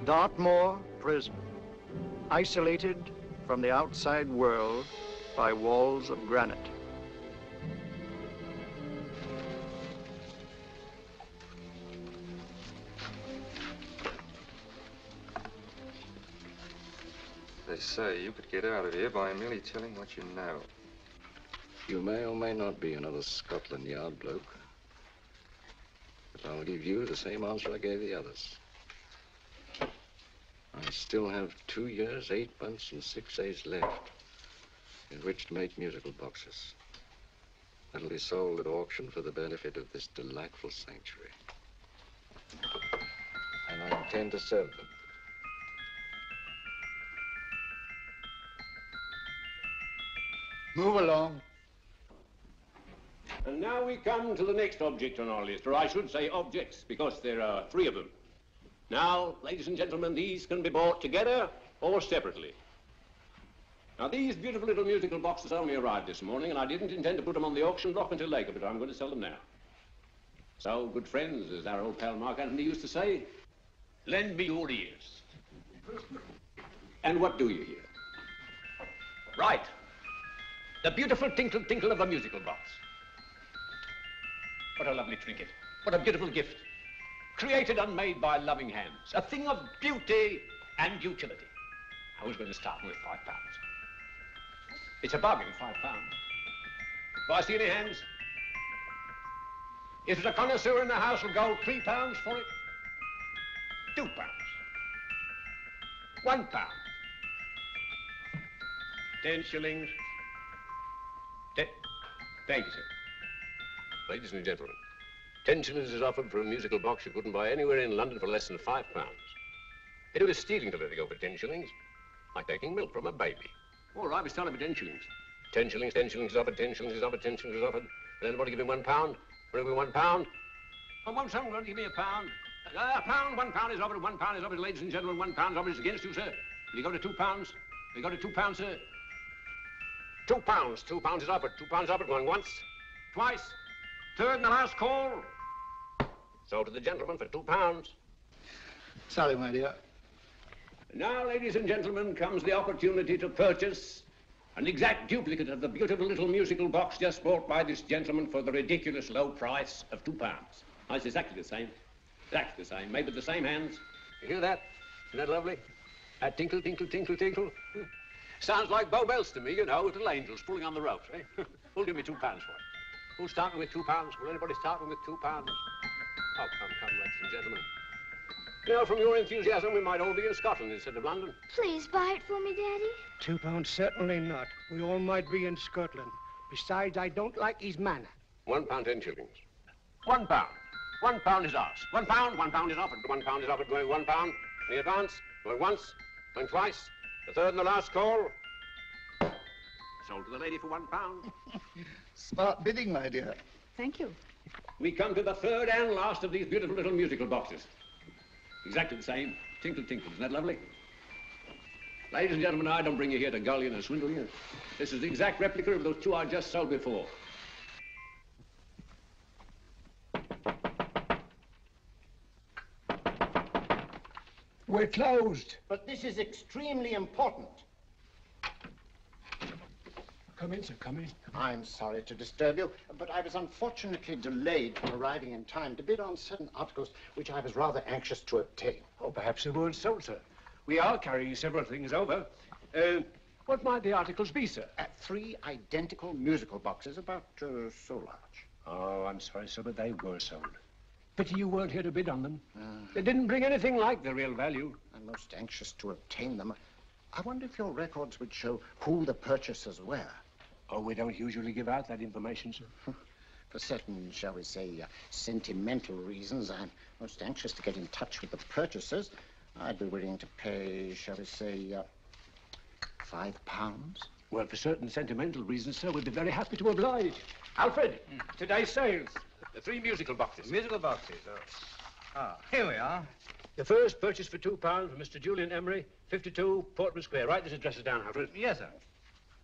Dartmoor Prison, isolated from the outside world by walls of granite. They say you could get out of here by merely telling what you know. You may or may not be another Scotland Yard bloke. But I'll give you the same answer I gave the others. I still have 2 years, 8 months, and 6 days left in which to make musical boxes. That'll be sold at auction for the benefit of this delightful sanctuary. And I intend to sell them. Move along. And now we come to the next object on our list, or I should say objects, because there are 3 of them. Now, ladies and gentlemen, these can be bought together or separately. Now, these beautiful little musical boxes only arrived this morning, and I didn't intend to put them on the auction block until later, but I'm going to sell them now. So, good friends, as our old pal Mark Antony used to say, lend me your ears. And what do you hear? Right. The beautiful tinkle tinkle of a musical box. What a lovely trinket. What a beautiful gift. Created and made by loving hands. A thing of beauty and utility. I was going to start with £5. It's a bargain, £5. Do I see any hands? If there's a connoisseur in the house, will go £3 for it. £2. £1. 10 shillings. Thank you, sir. Ladies and gentlemen, 10 shillings is offered for a musical box you couldn't buy anywhere in London for less than £5. It was stealing to let it go for 10 shillings, like taking milk from a baby. All right, we're starting with 10 shillings. 10 shillings, 10 shillings is offered, 10 shillings is offered, 10 shillings is offered. Will anybody give me £1? Will anybody give me £1? Oh, won't someone going to give me £1? £1 is offered, £1 is offered, ladies and gentlemen, £1 is offered is against you, sir. Will you go to £2? Will you go to £2, sir? £2. £2 is offered. £2 is offered. Going once. Twice. Third and the last call. Sold to the gentleman for £2. Sorry, my dear. Now, ladies and gentlemen, comes the opportunity to purchase an exact duplicate of the beautiful little musical box just bought by this gentleman for the ridiculous low price of £2. Oh, it's exactly the same. Exactly the same. Made with the same hands. You hear that? Isn't that lovely? That tinkle, tinkle, tinkle, tinkle. Sounds like Bow Bells to me, you know, with little angels pulling on the ropes, eh? Who'll give me £2 for it? Who's starting with £2? Will anybody start with £2? Oh, come, ladies and gentlemen. You know, from your enthusiasm, we might all be in Scotland instead of London. Please buy it for me, Daddy. £2, certainly not. We all might be in Scotland. Besides, I don't like his manner. £1, 10 shillings. £1. £1 is ours. £1 is offered. £1 is offered. Going £1. Any advance? Going once. Going twice. The third and the last call. Sold to the lady for £1. Smart bidding, my dear. Thank you. We come to the third and last of these beautiful little musical boxes. Exactly the same. Tinkle, tinkle. Isn't that lovely? Ladies and gentlemen, I don't bring you here to gull you and swindle you. This is the exact replica of those 2 I just sold before. We're closed. But this is extremely important. Come in, sir, come in. I'm sorry to disturb you, but I was unfortunately delayed from arriving in time to bid on certain articles which I was rather anxious to obtain. Oh, perhaps they weren't sold, sir. We are carrying several things over. What might the articles be, sir? 3 identical musical boxes, about so large. Oh, I'm sorry, sir, but they were sold. Pity you weren't here to bid on them. They didn't bring anything like the real value. I'm most anxious to obtain them. I wonder if your records would show who the purchasers were. Oh, we don't usually give out that information, sir. For certain, shall we say, sentimental reasons, I'm most anxious to get in touch with the purchasers. I'd be willing to pay, shall we say, £5. Well, for certain sentimental reasons, sir, we'd be very happy to oblige. Alfred, today's sales. The 3 musical boxes. Musical boxes, oh. Ah, here we are. The first purchased for £2 from Mr. Julian Emery, 52 Portman Square. Write this address down, Alfred. Yes, sir.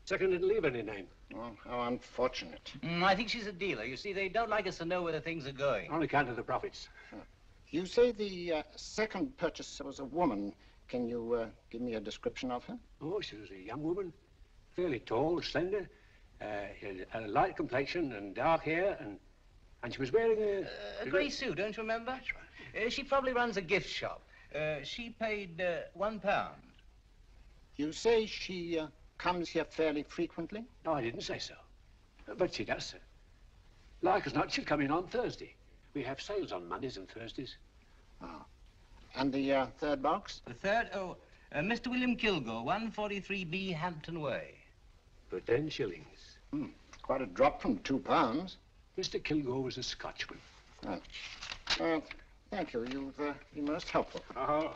Second didn't leave any name. Oh, how unfortunate. I think she's a dealer. You see, they don't like us to know where the things are going. On account of the profits. You say the second purchaser was a woman. Can you give me a description of her? Oh, she was a young woman, fairly tall, slender, had a light complexion and dark hair, and she was wearing a grey suit, don't you remember? That's right. She probably runs a gift shop. She paid £1. You say she comes here fairly frequently? No, I didn't say so. But she does, sir. Like as not, she'll come in on Thursday. We have sales on Mondays and Thursdays. Oh. And the third box? The third? Oh, Mr. William Kilgore, 143B Hampton Way. For 10 shillings. Quite a drop from £2. Mr. Kilgore was a Scotchman. Oh. Thank you. You've been most helpful. Oh,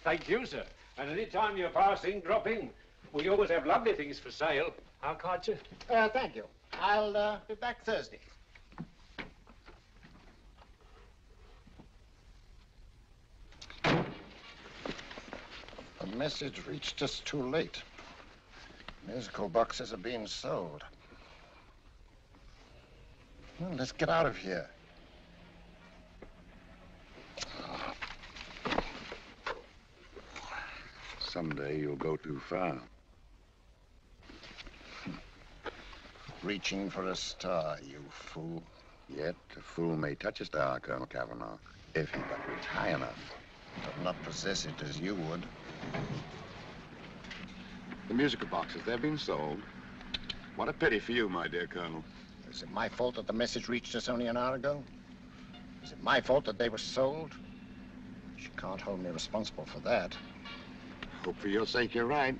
thank you, sir. And any time you're passing, dropping, we always have lovely things for sale. How can't you? Thank you. I'll be back Thursday. The message reached us too late. Musical boxes are being sold. Well, let's get out of here. Someday you'll go too far. Reaching for a star, you fool. Yet a fool may touch a star, Colonel Cavanaugh, if he but reach high enough. But not possess it as you would. The musical boxes, they're being sold. What a pity for you, my dear Colonel. Is it my fault that the message reached us only an hour ago? Is it my fault that they were sold? She can't hold me responsible for that. Hope for your sake you're right.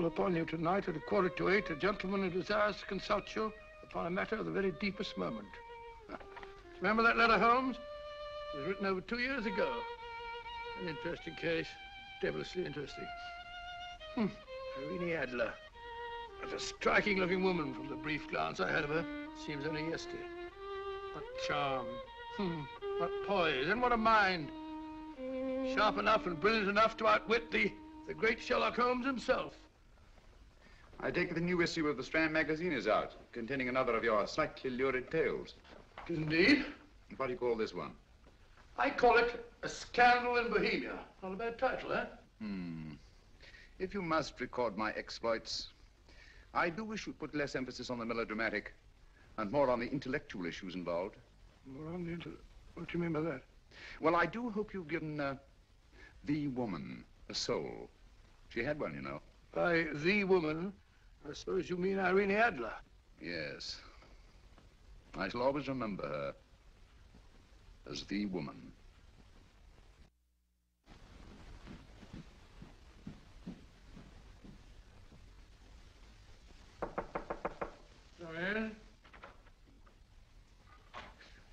Upon you tonight at 7:45, a gentleman who desires to consult you upon a matter of the very deepest moment. Remember that letter, Holmes? It was written over 2 years ago. An interesting case, devilishly interesting. Irene Adler. What a striking-looking woman from the brief glance I had of her. Seems only yesterday. What charm. What poise, and what a mind. Sharp enough and brilliant enough to outwit the great Sherlock Holmes himself. I take it the new issue of the Strand magazine is out, containing another of your slightly lurid tales. Indeed. What do you call this one? I call it A Scandal in Bohemia. Not a bad title, eh? If you must record my exploits, I do wish you'd put less emphasis on the melodramatic and more on the intellectual issues involved. More on the what do you mean by that? Well, I do hope you've given the woman a soul. She had one, you know. By the woman, I suppose you mean Irene Adler. Yes. I shall always remember her as the woman. Come in.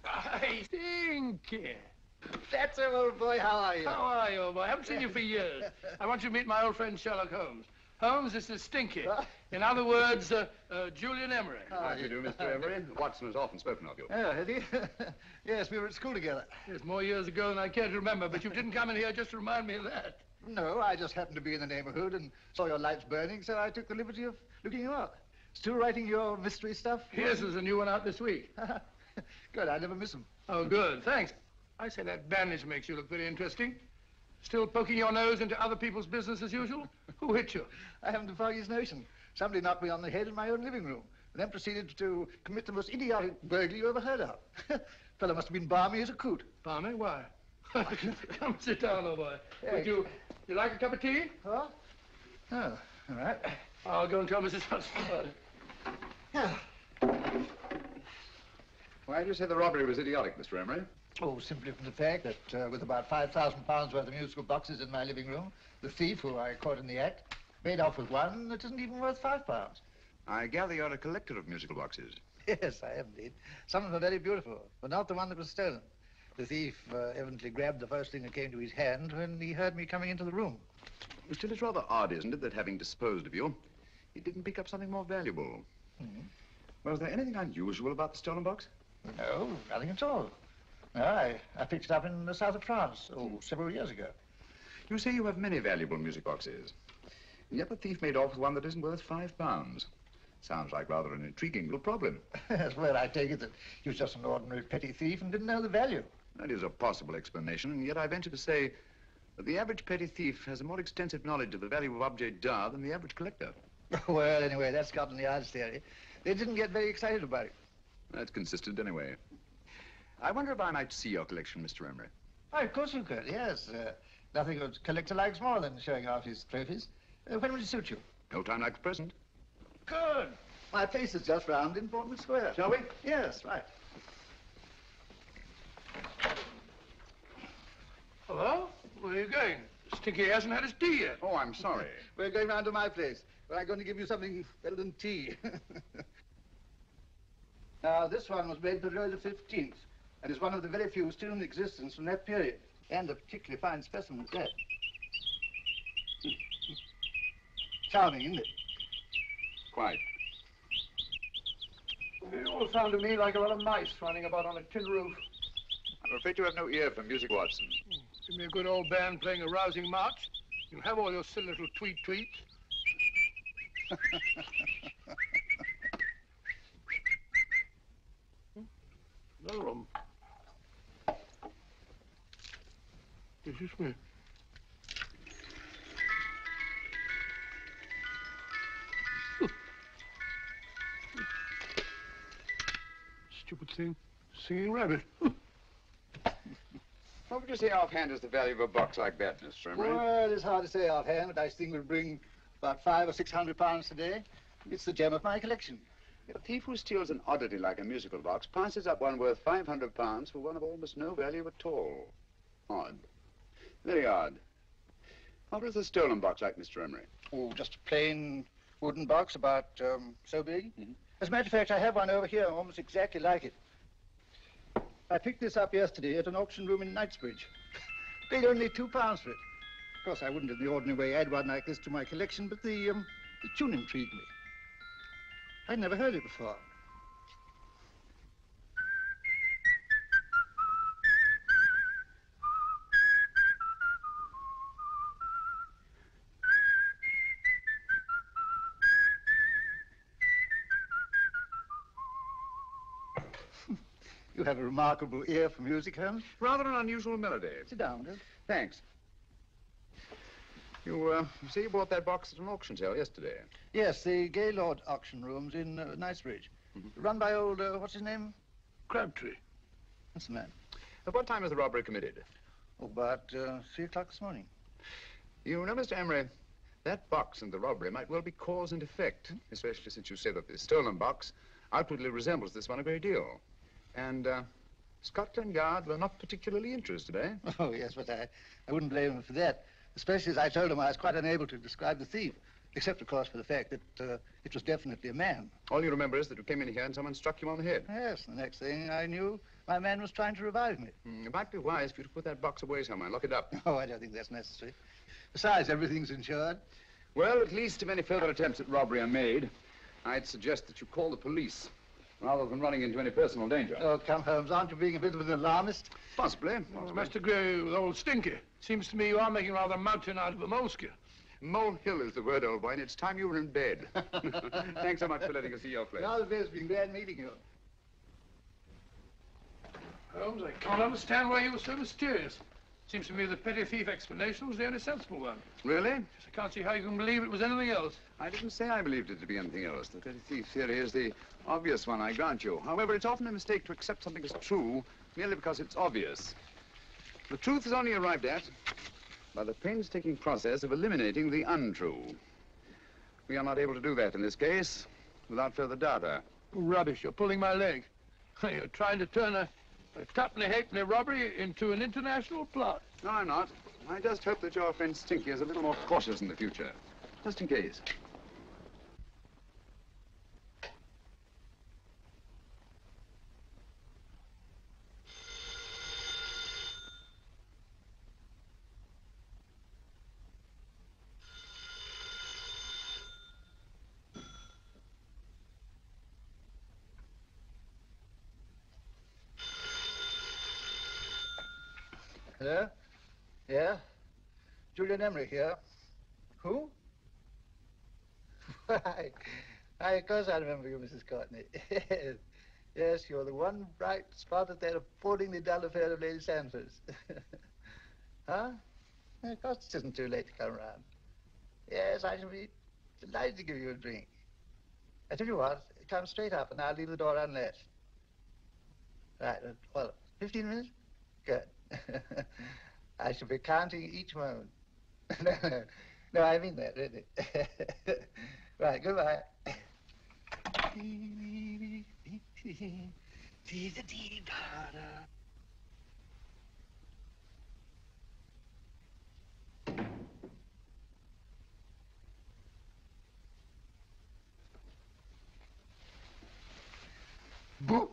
I think. That's him, old boy. How are you? How are you, old boy? I haven't seen you for years. I want you to meet my old friend Sherlock Holmes. Holmes, this is Stinky. In other words, Julian Emery. How do you do, Mr. Emery? Watson has often spoken of you. Oh, has he? Yes, we were at school together. It's more years ago than I care to remember, but you didn't come in here just to remind me of that. No, I just happened to be in the neighborhood and saw your lights burning, so I took the liberty of looking you up. Still writing your mystery stuff? Yes, there's a new one out this week. Good, I never miss them. Oh, good, thanks. I say that bandage makes you look very interesting. Still poking your nose into other people's business as usual? Who hit you? I haven't the foggiest notion. Somebody knocked me on the head in my own living room, and then proceeded to commit the most idiotic burglary you ever heard of. Fellow must have been balmy as a coot. Balmy? Why? Come sit down, old boy. Hey. You like a cup of tea? Huh? Oh, all right. I'll go and tell Mrs. Hudson about it. Why do you say the robbery was idiotic, Mr. Emery? Oh, simply from the fact that with about £5,000 worth of musical boxes in my living room, the thief, who I caught in the act, made off with one that isn't even worth £5. I gather you're a collector of musical boxes. Yes, I am indeed. Some of them are very beautiful, but not the one that was stolen. The thief evidently grabbed the first thing that came to his hand when he heard me coming into the room. Still, it's rather odd, isn't it, that having disposed of you, he didn't pick up something more valuable. Was there anything unusual about the stolen box? No, nothing at all. No, I picked it up in the south of France, several years ago. You say you have many valuable music boxes. And yet the thief made off with one that isn't worth £5. Sounds like rather an intriguing little problem. Well, I take it that he was just an ordinary petty thief and didn't know the value. That is a possible explanation, and yet I venture to say that the average petty thief has a more extensive knowledge of the value of object d'art than the average collector. Well, anyway, that's Scotland Yard's theory. They didn't get very excited about it. That's consistent anyway. I wonder if I might see your collection, Mr. Emery. Oh, of course you could, yes. Nothing a collector likes more than showing off his trophies. When would it suit you? No time like the present. Good. My place is just round in Portman Square. Shall we? Yes, right. Hello? Where are you going? Stinky hasn't had his tea yet. Oh, I'm sorry. We're going round to my place, where I'm going to give you something better than tea. Now, this one was made for Louis XV, and is one of the very few still in existence from that period, and a particularly fine specimen at that. Charming, isn't it? Quite. It all sounded to me like a lot of mice running about on a tin roof. I'm afraid you have no ear for music, Watson. Give me a good old band playing a rousing march. You'll have all your silly little tweets. Another room. This is me. Stupid thing. Singing rabbit. What would you say offhand is the value of a box like that, Mr. Emery? Well, it's hard to say offhand, but I think we'll bring about £500 or £600 today. It's the gem of my collection. A thief who steals an oddity like a musical box passes up one worth £500 for one of almost no value at all. Odd. Very odd. What was the stolen box like, Mr. Emery? Oh, just a plain wooden box about so big. As a matter of fact, I have one over here almost exactly like it. I picked this up yesterday at an auction room in Knightsbridge. Paid only £2 for it. Of course, I wouldn't in the ordinary way add one like this to my collection, but the tune intrigued me. I'd never heard it before. You have a remarkable ear for music, Holmes. Rather an unusual melody. Sit down, Bill. Thanks. You say you bought that box at an auction sale yesterday? Yes, the Gaylord auction rooms in Knightsbridge. Run by old, what's his name? Crabtree. That's the man. At what time was the robbery committed? Oh, about 3 o'clock this morning. You know, Mr. Emery, that box and the robbery might well be cause and effect, especially since you say that the stolen box outwardly resembles this one a great deal. And Scotland Yard were not particularly interested, eh? Oh, yes, but I wouldn't blame him for that. Especially as I told him I was quite unable to describe the thief, except, of course, for the fact that it was definitely a man. All you remember is that you came in here and someone struck you on the head. Yes, the next thing I knew, my man was trying to revive me. It might be wise for you to put that box away somewhere and lock it up. Oh, I don't think that's necessary. Besides, everything's insured. Well, at least if any further attempts at robbery are made, I'd suggest that you call the police, rather than running into any personal danger. Oh, come, Holmes, aren't you being a bit of an alarmist? Possibly. Well, must agree with old Stinky. Seems to me you are making rather a mountain out of a molehill. Molehill is the word, old boy, and it's time you were in bed. Thanks so much for letting us see your place. Now the best, been glad meeting you. Holmes, I can't understand why you were so mysterious. Seems to me the petty thief explanation was the only sensible one. Really? Yes, I can't see how you can believe it was anything else. I didn't say I believed it to be anything else. The petty thief theory is the obvious one, I grant you. However, it's often a mistake to accept something as true merely because it's obvious. The truth is only arrived at by the painstaking process of eliminating the untrue. We are not able to do that in this case without further data. Rubbish, you're pulling my leg. You're trying to turn a tuppenny halfpenny robbery into an international plot. No, I'm not. I just hope that your friend Stinky is a little more cautious in the future. Just in case. Yeah? Yeah? Julian Emery here. Who? Why, of course I remember you, Mrs. Courtney. Yes, you're the one bright spot at that appallingly dull affair of Lady Sanford's. Huh? Of course it isn't too late to come round. Yes, I shall be delighted to give you a drink. I tell you what, come straight up and I'll leave the door unlatched. Right, well, 15 minutes? Good. I shall be counting each moment. No, I mean that, really. Right, goodbye. Boo!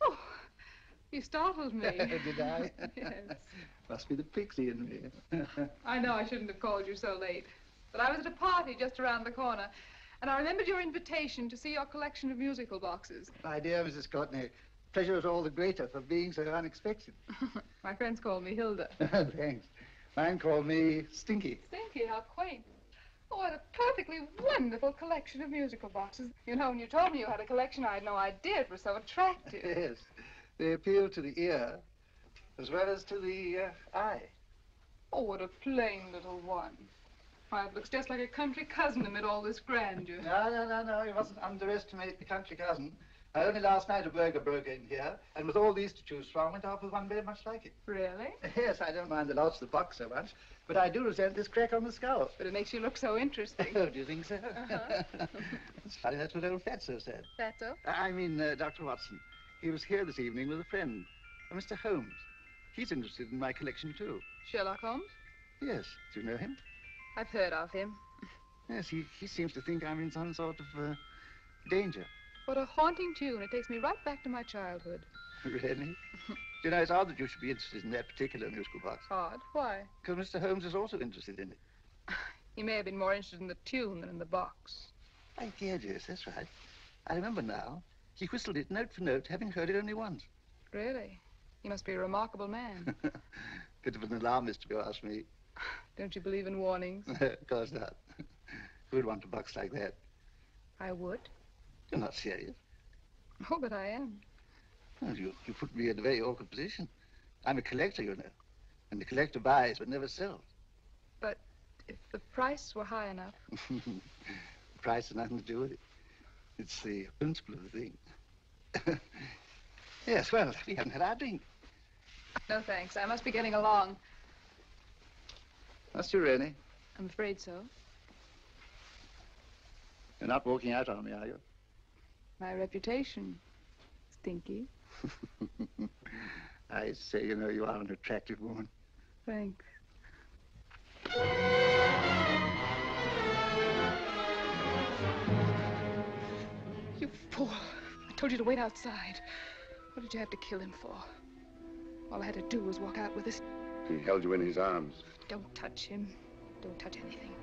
Oh, you startled me. Did I? Yes. Must be the pixie in me. I know I shouldn't have called you so late, but I was at a party just around the corner, and I remembered your invitation to see your collection of musical boxes. My dear Mrs. Courtney, pleasure is all the greater for being so unexpected. My friends call me Hilda. Thanks. Mine called me Stinky. Stinky, how quaint. Oh, what a perfectly wonderful collection of musical boxes. You know, when you told me you had a collection, I had no idea it was so attractive. Yes. They appeal to the ear as well as to the eye. Oh, what a plain little one. Why, it looks just like a country cousin amid all this grandeur. No. You mustn't underestimate the country cousin. Only last night a burglar broke in here, and with all these to choose from, went off with one very much like it. Really? Yes, I don't mind the loss of the box so much, but I do resent this crack on the skull. But it makes you look so interesting. Oh, do you think so? Uh-huh. It's funny, that's what old Fatso said. Fatso? I mean, Dr. Watson. He was here this evening with a friend, Mr. Holmes. He's interested in my collection, too. Sherlock Holmes? Yes. Do you know him? I've heard of him. Yes, he seems to think I'm in some sort of danger. What a haunting tune. It takes me right back to my childhood. Really? You know, it's odd that you should be interested in that particular musical box. Odd? Why? Because Mr. Holmes is also interested in it. He may have been more interested in the tune than in the box. I did, yes, that's right. I remember now. He whistled it note for note, having heard it only once. Really? He must be a remarkable man. Bit of an alarmist, if you ask me. Don't you believe in warnings? Of course not. Who'd want a box like that? I would. You're not serious. Oh, but I am. Well, you put me in a very awkward position. I'm a collector, you know. And the collector buys but never sells. But if the price were high enough... Price has nothing to do with it. It's the principle of the thing. Yes, well, we haven't had our drink. No, thanks. I must be getting along. Must you really? I'm afraid so. You're not walking out on me, are you? My reputation, Stinky. I say, you know, you are an attractive woman. Thanks. You fool. I told you to wait outside. What did you have to kill him for? All I had to do was walk out with this. He held you in his arms. Don't touch him. Don't touch anything.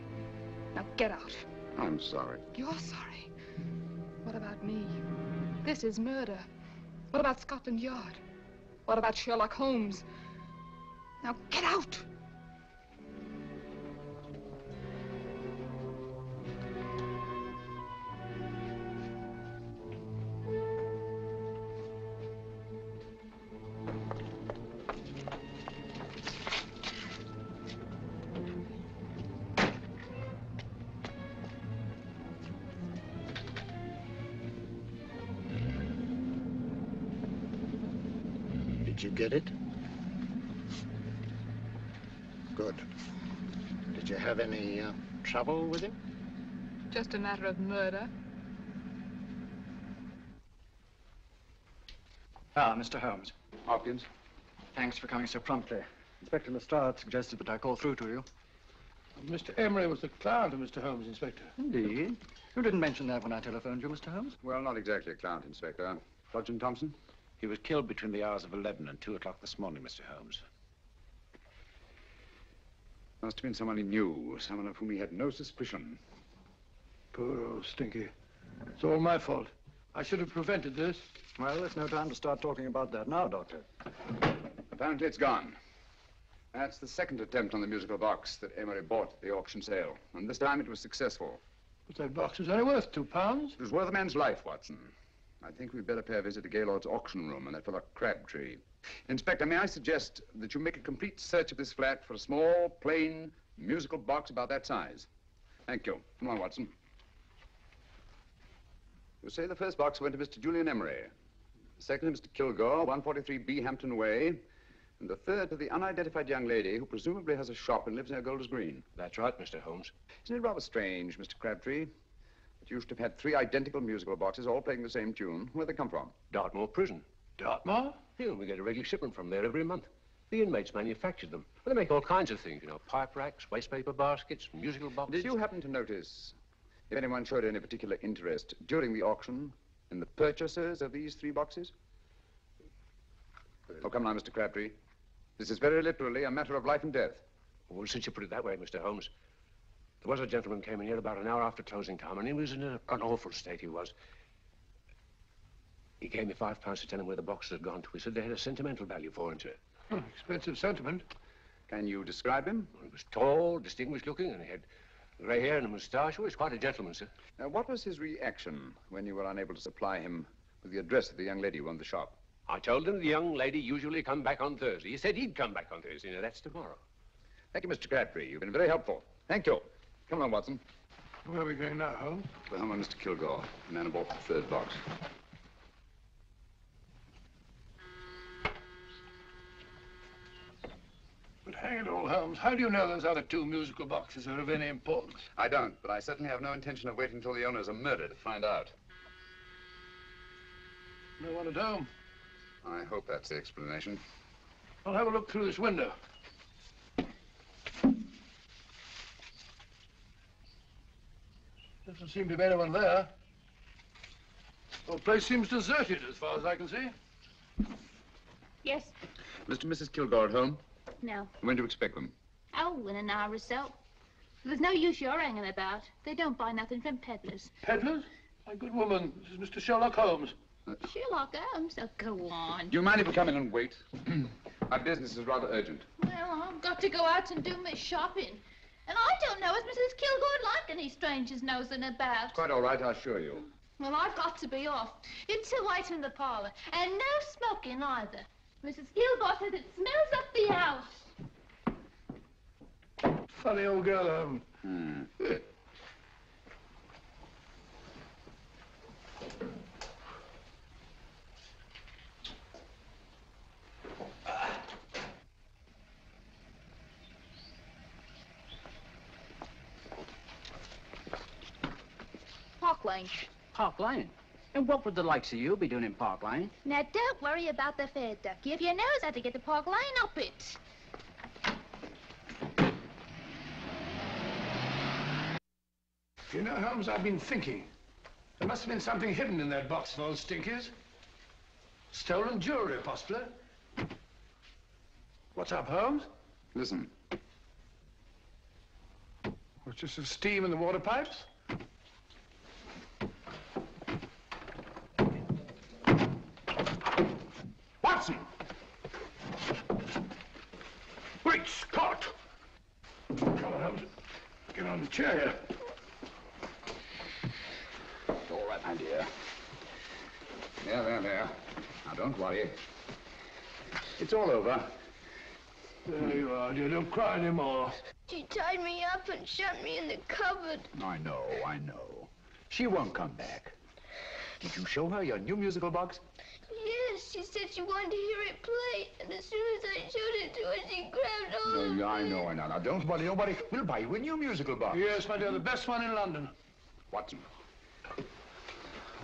Now get out. I'm sorry. You're sorry. What about me? This is murder. What about Scotland Yard? What about Sherlock Holmes? Now get out! Did you get it? Good. Did you have any trouble with him? Just a matter of murder. Ah, Mr. Holmes. Hopkins. Thanks for coming so promptly. Inspector Lestrade suggested that I call through to you. Mr. Emery was the client of Mr. Holmes, Inspector. Indeed. You didn't mention that when I telephoned you, Mr. Holmes. Well, not exactly a client, Inspector. Sergeant Thompson? He was killed between the hours of 11 and 2 o'clock this morning, Mr. Holmes. Must have been someone he knew, someone of whom he had no suspicion. Poor old Stinky. It's all my fault. I should have prevented this. Well, there's no time to start talking about that now, Doctor. Apparently it's gone. That's the second attempt on the musical box that Emery bought at the auction sale. And this time it was successful. But that box is only worth £2. It was worth a man's life, Watson. I think we'd better pay a visit to Gaylord's auction room and that fellow Crabtree. Inspector, may I suggest that you make a complete search of this flat for a small, plain, musical box about that size? Thank you. Come on, Watson. You say the first box went to Mr. Julian Emery. The second to Mr. Kilgore, 143B Hampton Way. And the third to the unidentified young lady who presumably has a shop and lives near Golders Green. That's right, Mr. Holmes. Isn't it rather strange, Mr. Crabtree, that you should have had 3 identical musical boxes all playing the same tune? Where'd they come from? Dartmoor Prison. Dartmoor? Yeah, we get a regular shipment from there every month. The inmates manufactured them. Well, they make all kinds of things, you know, pipe racks, waste paper baskets, musical boxes. Did you happen to notice if anyone showed any particular interest during the auction in the purchasers of these 3 boxes? Oh, come now, Mr. Crabtree. This is very literally a matter of life and death. Well, since you put it that way, Mr. Holmes, there was a gentleman came in here about an hour after closing time, and he was in an awful state, he was. He gave me £5 to tell him where the boxes had gone to. He said they had a sentimental value for him, sir. Oh, expensive sentiment. Can you describe him? Well, he was tall, distinguished looking, and he had grey hair and a moustache. Oh, he was quite a gentleman, sir. Now, what was his reaction when you were unable to supply him with the address of the young lady who owned the shop? I told him the young lady usually come back on Thursday. He said he'd come back on Thursday. Now, that's tomorrow. Thank you, Mr. Crabtree. You've been very helpful. Thank you. Come on, Watson. Where are we going now, Holmes? To the home of Mr. Kilgore, the man who bought the 3rd box. But hang it all, Holmes, how do you know those other 2 musical boxes are of any importance? I don't, but I certainly have no intention of waiting until the owners are murdered to find out. No one at home. I hope that's the explanation. I'll have a look through this window. Doesn't seem to be anyone there. The whole place seems deserted as far as I can see. Yes. Mr. and Mrs. Kilgore at home? No. When do you expect them? Oh, in an hour or so. There's no use you're hanging about. They don't buy nothing from peddlers. Peddlers? My good woman, this is Mr. Sherlock Holmes. Sherlock Holmes? Oh, go on. Do you mind if we come in and wait? Our business is rather urgent. Well, I've got to go out and do my shopping. And I don't know as Mrs. Kilgore like any strangers nosing about. Quite all right, I assure you. Well, I've got to be off. It's a wait in the parlour. And no smoking either. Mrs. Kilgore says it smells up the house. Funny old girl, Holmes. Park Lane. Park Lane? And what would the likes of you be doing in Park Lane? Now, don't worry about the fare, Ducky. If you knows how to get to Park Lane, up it. You know, Holmes, I've been thinking. There must have been something hidden in that box of old stinkers. Stolen jewelry, possibly. What's up, Holmes? Listen. What's just the steam in the water pipes? Watson! Great Scott! Come on, Holmes. Get on the chair here. It's all right, my dear. There. Now, don't worry. It's all over. There you are, dear. Don't cry anymore. She tied me up and shut me in the cupboard. I know. She won't come back. Did you show her your new musical box? Yes, she said she wanted to hear it play, and as soon as I showed it to her, she grabbed hold of I it. know. Now, don't worry. We'll buy you a new musical box. Yes, my dear, the best one in London. Watson.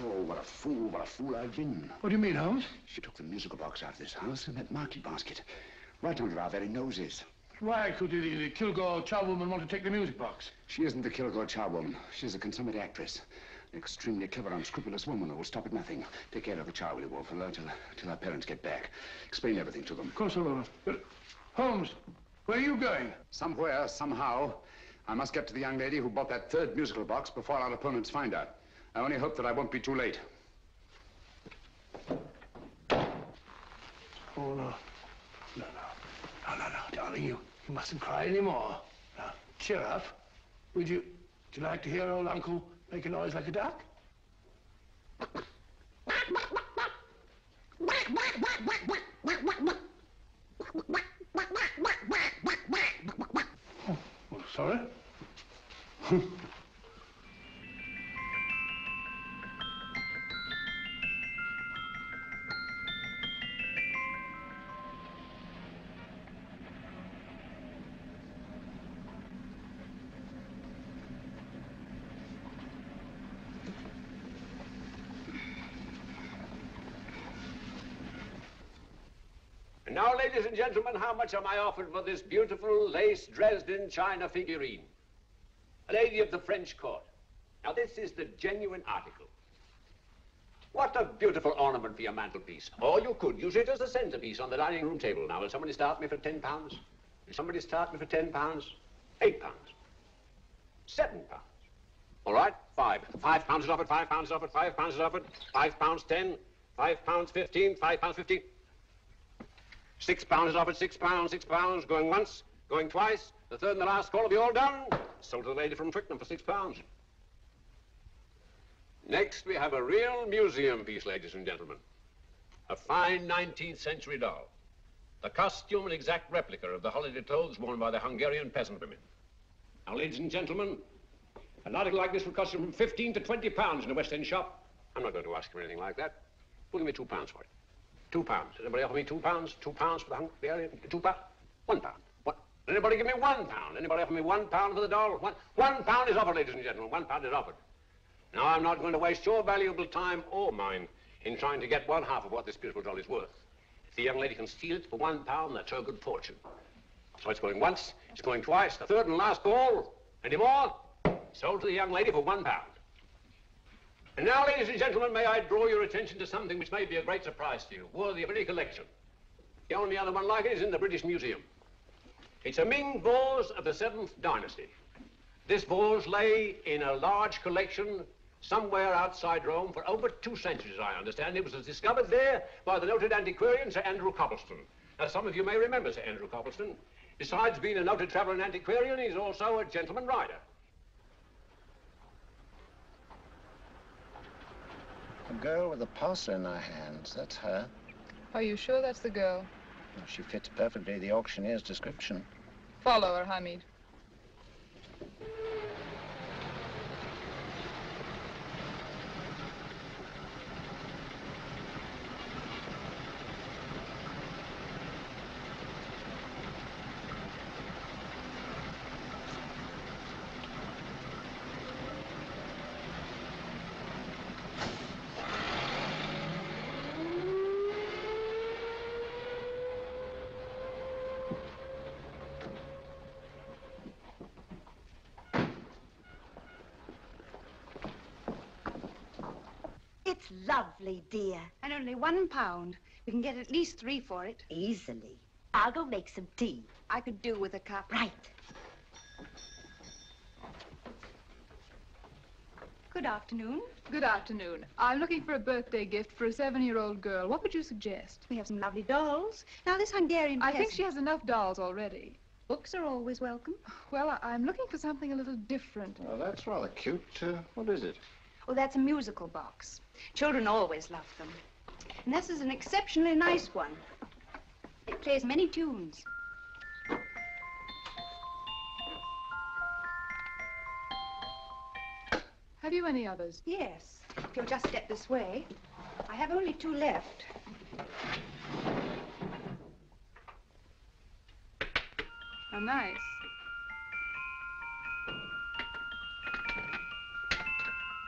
Oh, what a fool I've been. What do you mean, Holmes? She took the musical box out of this house in that market basket, right under our very noses. Why could the Kilgore charwoman want to take the music box? She isn't the Kilgore charwoman. She's a consummate actress. An extremely clever, unscrupulous woman who will stop at nothing. Take care of the child, will you, Wolf, till our parents get back. Explain everything to them. Of course I will. But, Holmes, where are you going? Somewhere, somehow, I must get to the young lady who bought that 3rd musical box before our opponents find her. I only hope that I won't be too late. Oh, no. No, darling, you mustn't cry anymore. Now, cheer up. Would you like to hear old Uncle make a noise like a duck? Oh, sorry. And now, ladies and gentlemen, how much am I offered for this beautiful lace Dresden china figurine? A lady of the French court. Now, this is the genuine article. What a beautiful ornament for your mantelpiece. Or you could use it as a centerpiece on the dining room table. Now, will somebody start me for £10? Will somebody start me for £10? £8? £7? All right, £5 is offered, £5 is offered, £5 is offered, £5, 10, £5, 15, £5, 15. £6 is offered, £6, going once, going twice. The third and the last call will be all done. Sold to the lady from Twickenham for £6. Next, we have a real museum piece, ladies and gentlemen. A fine 19th century doll. The costume an exact replica of the holiday clothes worn by the Hungarian peasant women. Now, ladies and gentlemen, an article like this will cost you from £15 to £20 in a West End shop. I'm not going to ask you anything like that. Who'll give me £2 for it? £2. Anybody offer me £2? £2 for the Hungarian? £2? £1. What? Anybody give me £1? Anybody offer me £1 for the doll? £1 is offered, ladies and gentlemen. £1 is offered. Now, I'm not going to waste your valuable time or mine in trying to get one half of what this beautiful doll is worth. If the young lady can steal it for £1, that's her good fortune. So it's going once, it's going twice, the third and last call. Any more? Sold to the young lady for £1. And now, ladies and gentlemen, may I draw your attention to something which may be a great surprise to you, worthy of any collection. The only other one like it is in the British Museum. It's a Ming vase of the 7th dynasty. This vase lay in a large collection somewhere outside Rome for over 2 centuries, I understand. It was discovered there by the noted antiquarian, Sir Andrew Coppleston. Now, some of you may remember Sir Andrew Coppleston. Besides being a noted traveller and antiquarian, he's also a gentleman rider. A girl with a parcel in her hands, that's her. Are you sure that's the girl? Well, she fits perfectly the auctioneer's description. Follow her, Hamid. It's lovely, dear. And only £1. We can get at least 3 for it. Easily. I'll go make some tea. I could do with a cup. Right. Good afternoon. Good afternoon. I'm looking for a birthday gift for a 7-year-old girl. What would you suggest? We have some lovely dolls. Now, this Hungarian I think peasant- she has enough dolls already. Books are always welcome. Well, I'm looking for something a little different. Well, that's rather cute. What is it? Oh, that's a musical box. Children always love them. And this is an exceptionally nice one. It plays many tunes. Have you any others? Yes. If you'll just step this way. I have only 2 left. Oh, nice.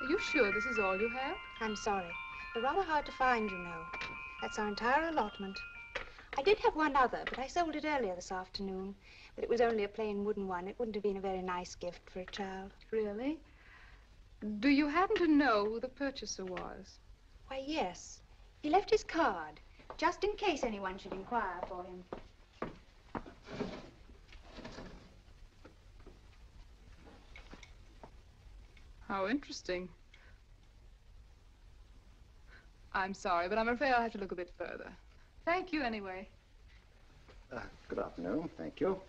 Are you sure this is all you have? I'm sorry. They're rather hard to find, you know. That's our entire allotment. I did have one other, but I sold it earlier this afternoon. But it was only a plain wooden one. It wouldn't have been a very nice gift for a child. Really? Do you happen to know who the purchaser was? Why, yes. He left his card, just in case anyone should inquire for him. How interesting. I'm sorry, but I'm afraid I'll have to look a bit further. Thank you anyway. Good afternoon. Thank you.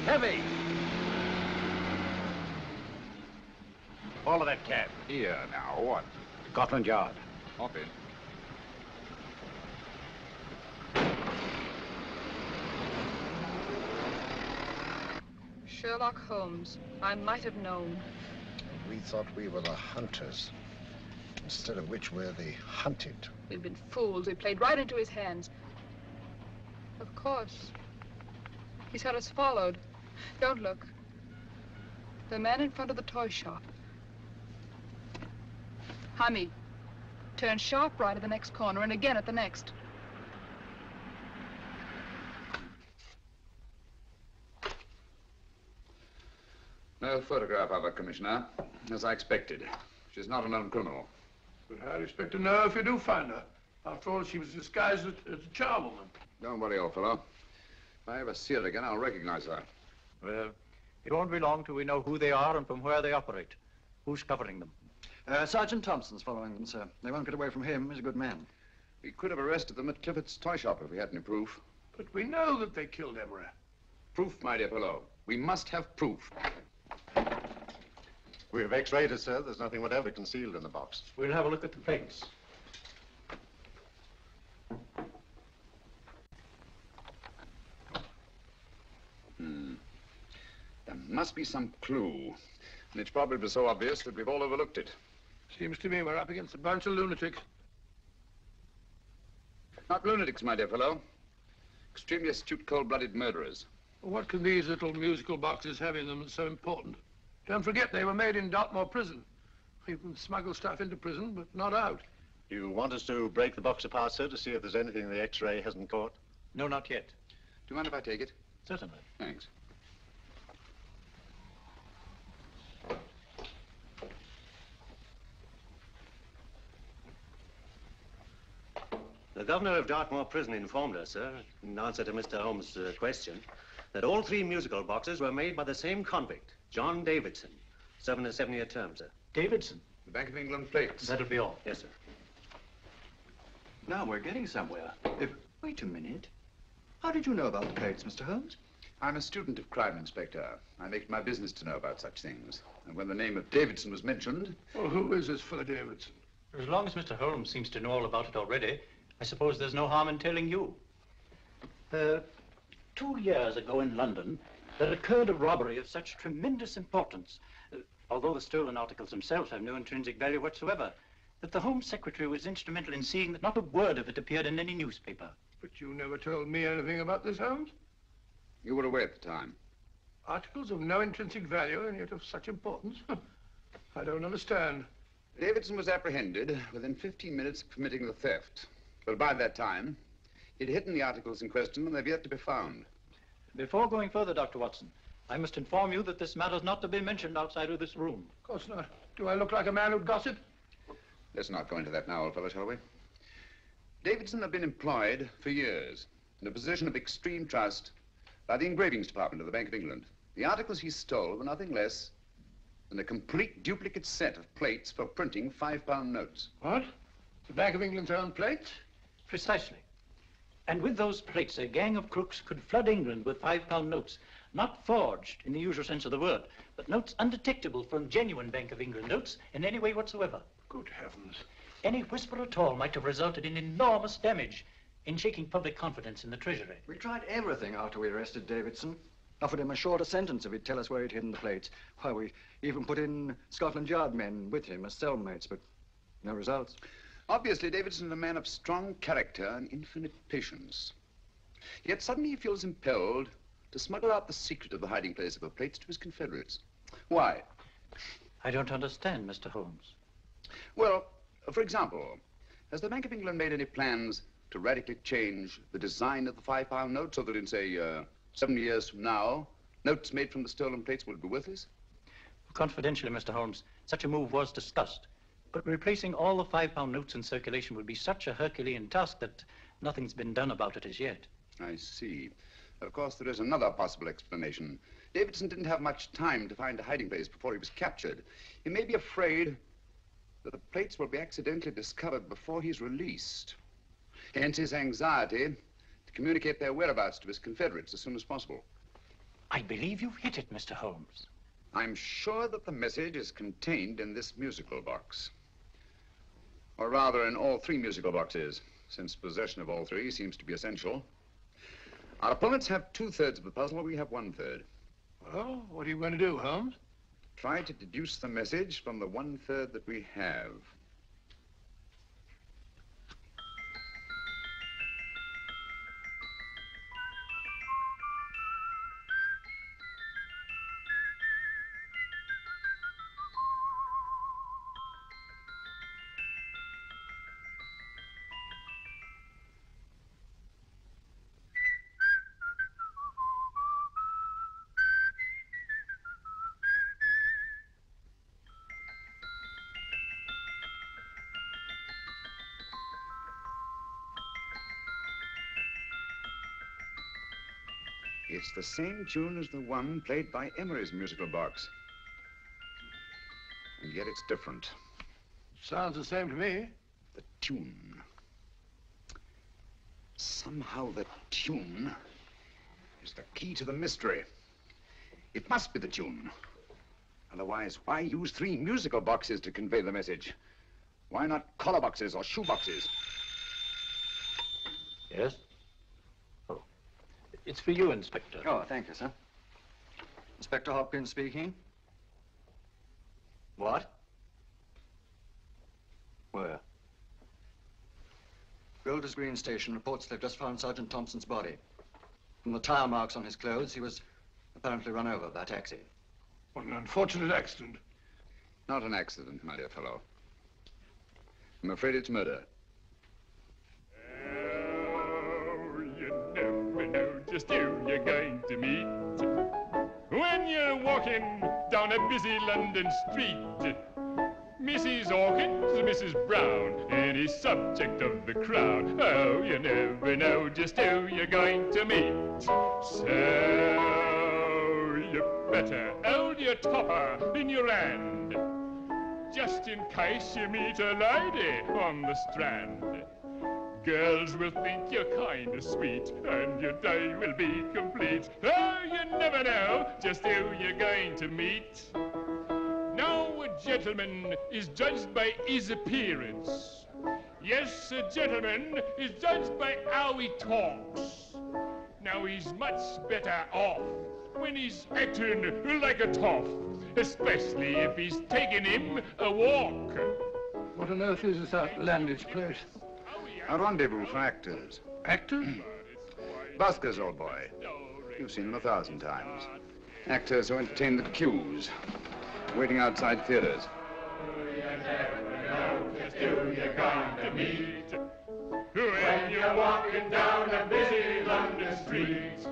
Heavy! All of that cab. Here, now, what? Scotland Yard. Hop in. Sherlock Holmes. I might have known. We thought we were the hunters, instead of which we're the hunted. We've been fools. We played right into his hands. Of course. He's had us followed. Don't look. The man in front of the toy shop. Hamid, turn sharp right at the next corner and again at the next. No photograph of her, Commissioner, as I expected. She's not a known criminal. But how do you expect to know if you do find her? After all, she was disguised as a charwoman. Don't worry, old fellow. If I ever see her again, I'll recognize her. Well, it won't be long till we know who they are and from where they operate. Who's covering them? Sergeant Thompson's following them, sir. They won't get away from him. He's a good man. We could have arrested them at Clifford's toy shop if we had any proof. But we know that they killed Emery. Proof, my dear fellow. We must have proof. We have x-rayed it, sir. There's nothing whatever concealed in the box. We'll have a look at the plates. There must be some clue. And it's probably so obvious that we've all overlooked it. Seems to me we're up against a bunch of lunatics. Not lunatics, my dear fellow. Extremely astute, cold-blooded murderers. What can these little musical boxes have in them that's so important? Don't forget, they were made in Dartmoor Prison. You can smuggle stuff into prison, but not out. You want us to break the box apart, sir, to see if there's anything the x-ray hasn't caught? No, not yet. Do you mind if I take it? Certainly. Thanks. The governor of Dartmoor Prison informed us, sir, in answer to Mr. Holmes' question, that all three musical boxes were made by the same convict, John Davidson, serving a 7-year term, sir. Davidson? The Bank of England plates. That'll be all. Yes, sir. Now we're getting somewhere. Wait a minute. How did you know about the plates, Mr. Holmes? I'm a student of crime, Inspector. I make it my business to know about such things. And when the name of Davidson was mentioned... Well, who is this fellow Davidson? As long as Mr. Holmes seems to know all about it already, I suppose there's no harm in telling you. 2 years ago in London, there occurred a robbery of such tremendous importance, although the stolen articles themselves have no intrinsic value whatsoever, that the Home Secretary was instrumental in seeing that not a word of it appeared in any newspaper. But you never told me anything about this, Holmes. You were away at the time. Articles of no intrinsic value and yet of such importance? I don't understand. Davidson was apprehended within 15 minutes of committing the theft. But by that time, he'd hidden the articles in question and they've yet to be found. Before going further, Dr. Watson, I must inform you that this matter's not to be mentioned outside of this room. Of course not. Do I look like a man who'd gossip? Let's not go into that now, old fellow, shall we? Davidson had been employed for years in a position of extreme trust by the engravings department of the Bank of England. The articles he stole were nothing less than a complete duplicate set of plates for printing £5 notes. What? The Bank of England's own plates? Precisely. And with those plates, a gang of crooks could flood England with £5 notes, not forged in the usual sense of the word, but notes undetectable from genuine Bank of England notes in any way whatsoever. Good heavens. Any whisper at all might have resulted in enormous damage in shaking public confidence in the Treasury. We tried everything after we arrested Davidson. Offered him a shorter sentence if he'd tell us where he'd hidden the plates. Why, we even put in Scotland Yard men with him as cellmates, but no results. Obviously, Davidson is a man of strong character and infinite patience. Yet suddenly he feels impelled to smuggle out the secret of the hiding place of the plates to his confederates. Why? I don't understand, Mr. Holmes. Well, for example, has the Bank of England made any plans to radically change the design of the £5 note so that in, say, 7 years from now, notes made from the stolen plates will be worthless? Confidentially, Mr. Holmes, such a move was discussed. But replacing all the £5 notes in circulation would be such a Herculean task that nothing's been done about it as yet. I see. Of course, there is another possible explanation. Davidson didn't have much time to find a hiding place before he was captured. He may be afraid that the plates will be accidentally discovered before he's released. Hence his anxiety to communicate their whereabouts to his confederates as soon as possible. I believe you've hit it, Mr. Holmes. I'm sure that the message is contained in this musical box. Or rather, in all three musical boxes, since possession of all three seems to be essential. Our opponents have 2/3 of the puzzle, we have 1/3. Well, what are you going to do, Holmes? Try to deduce the message from the 1/3 that we have. It's the same tune as the one played by Emery's musical box. And yet it's different. Sounds the same to me. The tune. Somehow the tune is the key to the mystery. It must be the tune. Otherwise, why use 3 musical boxes to convey the message? Why not collar boxes or shoe boxes? Yes? Oh. It's for you, Inspector. Oh, thank you, sir. Inspector Hopkins speaking. What? Where? Golders Green Station reports they've just found Sergeant Thompson's body. From the tire marks on his clothes, he was apparently run over by a taxi. What an unfortunate accident. Not an accident, my dear fellow. I'm afraid it's murder. Oh, you never know just who you're going to meet when you're walking down a busy London street. Mrs. Hawkins, Mrs. Brown, any subject of the crowd. Oh, you never know just who you're going to meet. So you better hold your topper in your hand, just in case you meet a lady on the Strand. Girls will think you're kind of sweet, and your day will be complete. Oh, you never know just who you're going to meet. Now, a gentleman is judged by his appearance. Yes, a gentleman is judged by how he talks. Now, he's much better off when he's acting like a toff, especially if he's taking him a walk. What on earth is this outlandish place? A rendezvous for actors. Actors? Buskers, old boy. You've seen them 1,000 times. Actors who entertain the queues, waiting outside theaters. You never know just who you're going to meet when you're walking down a busy London street.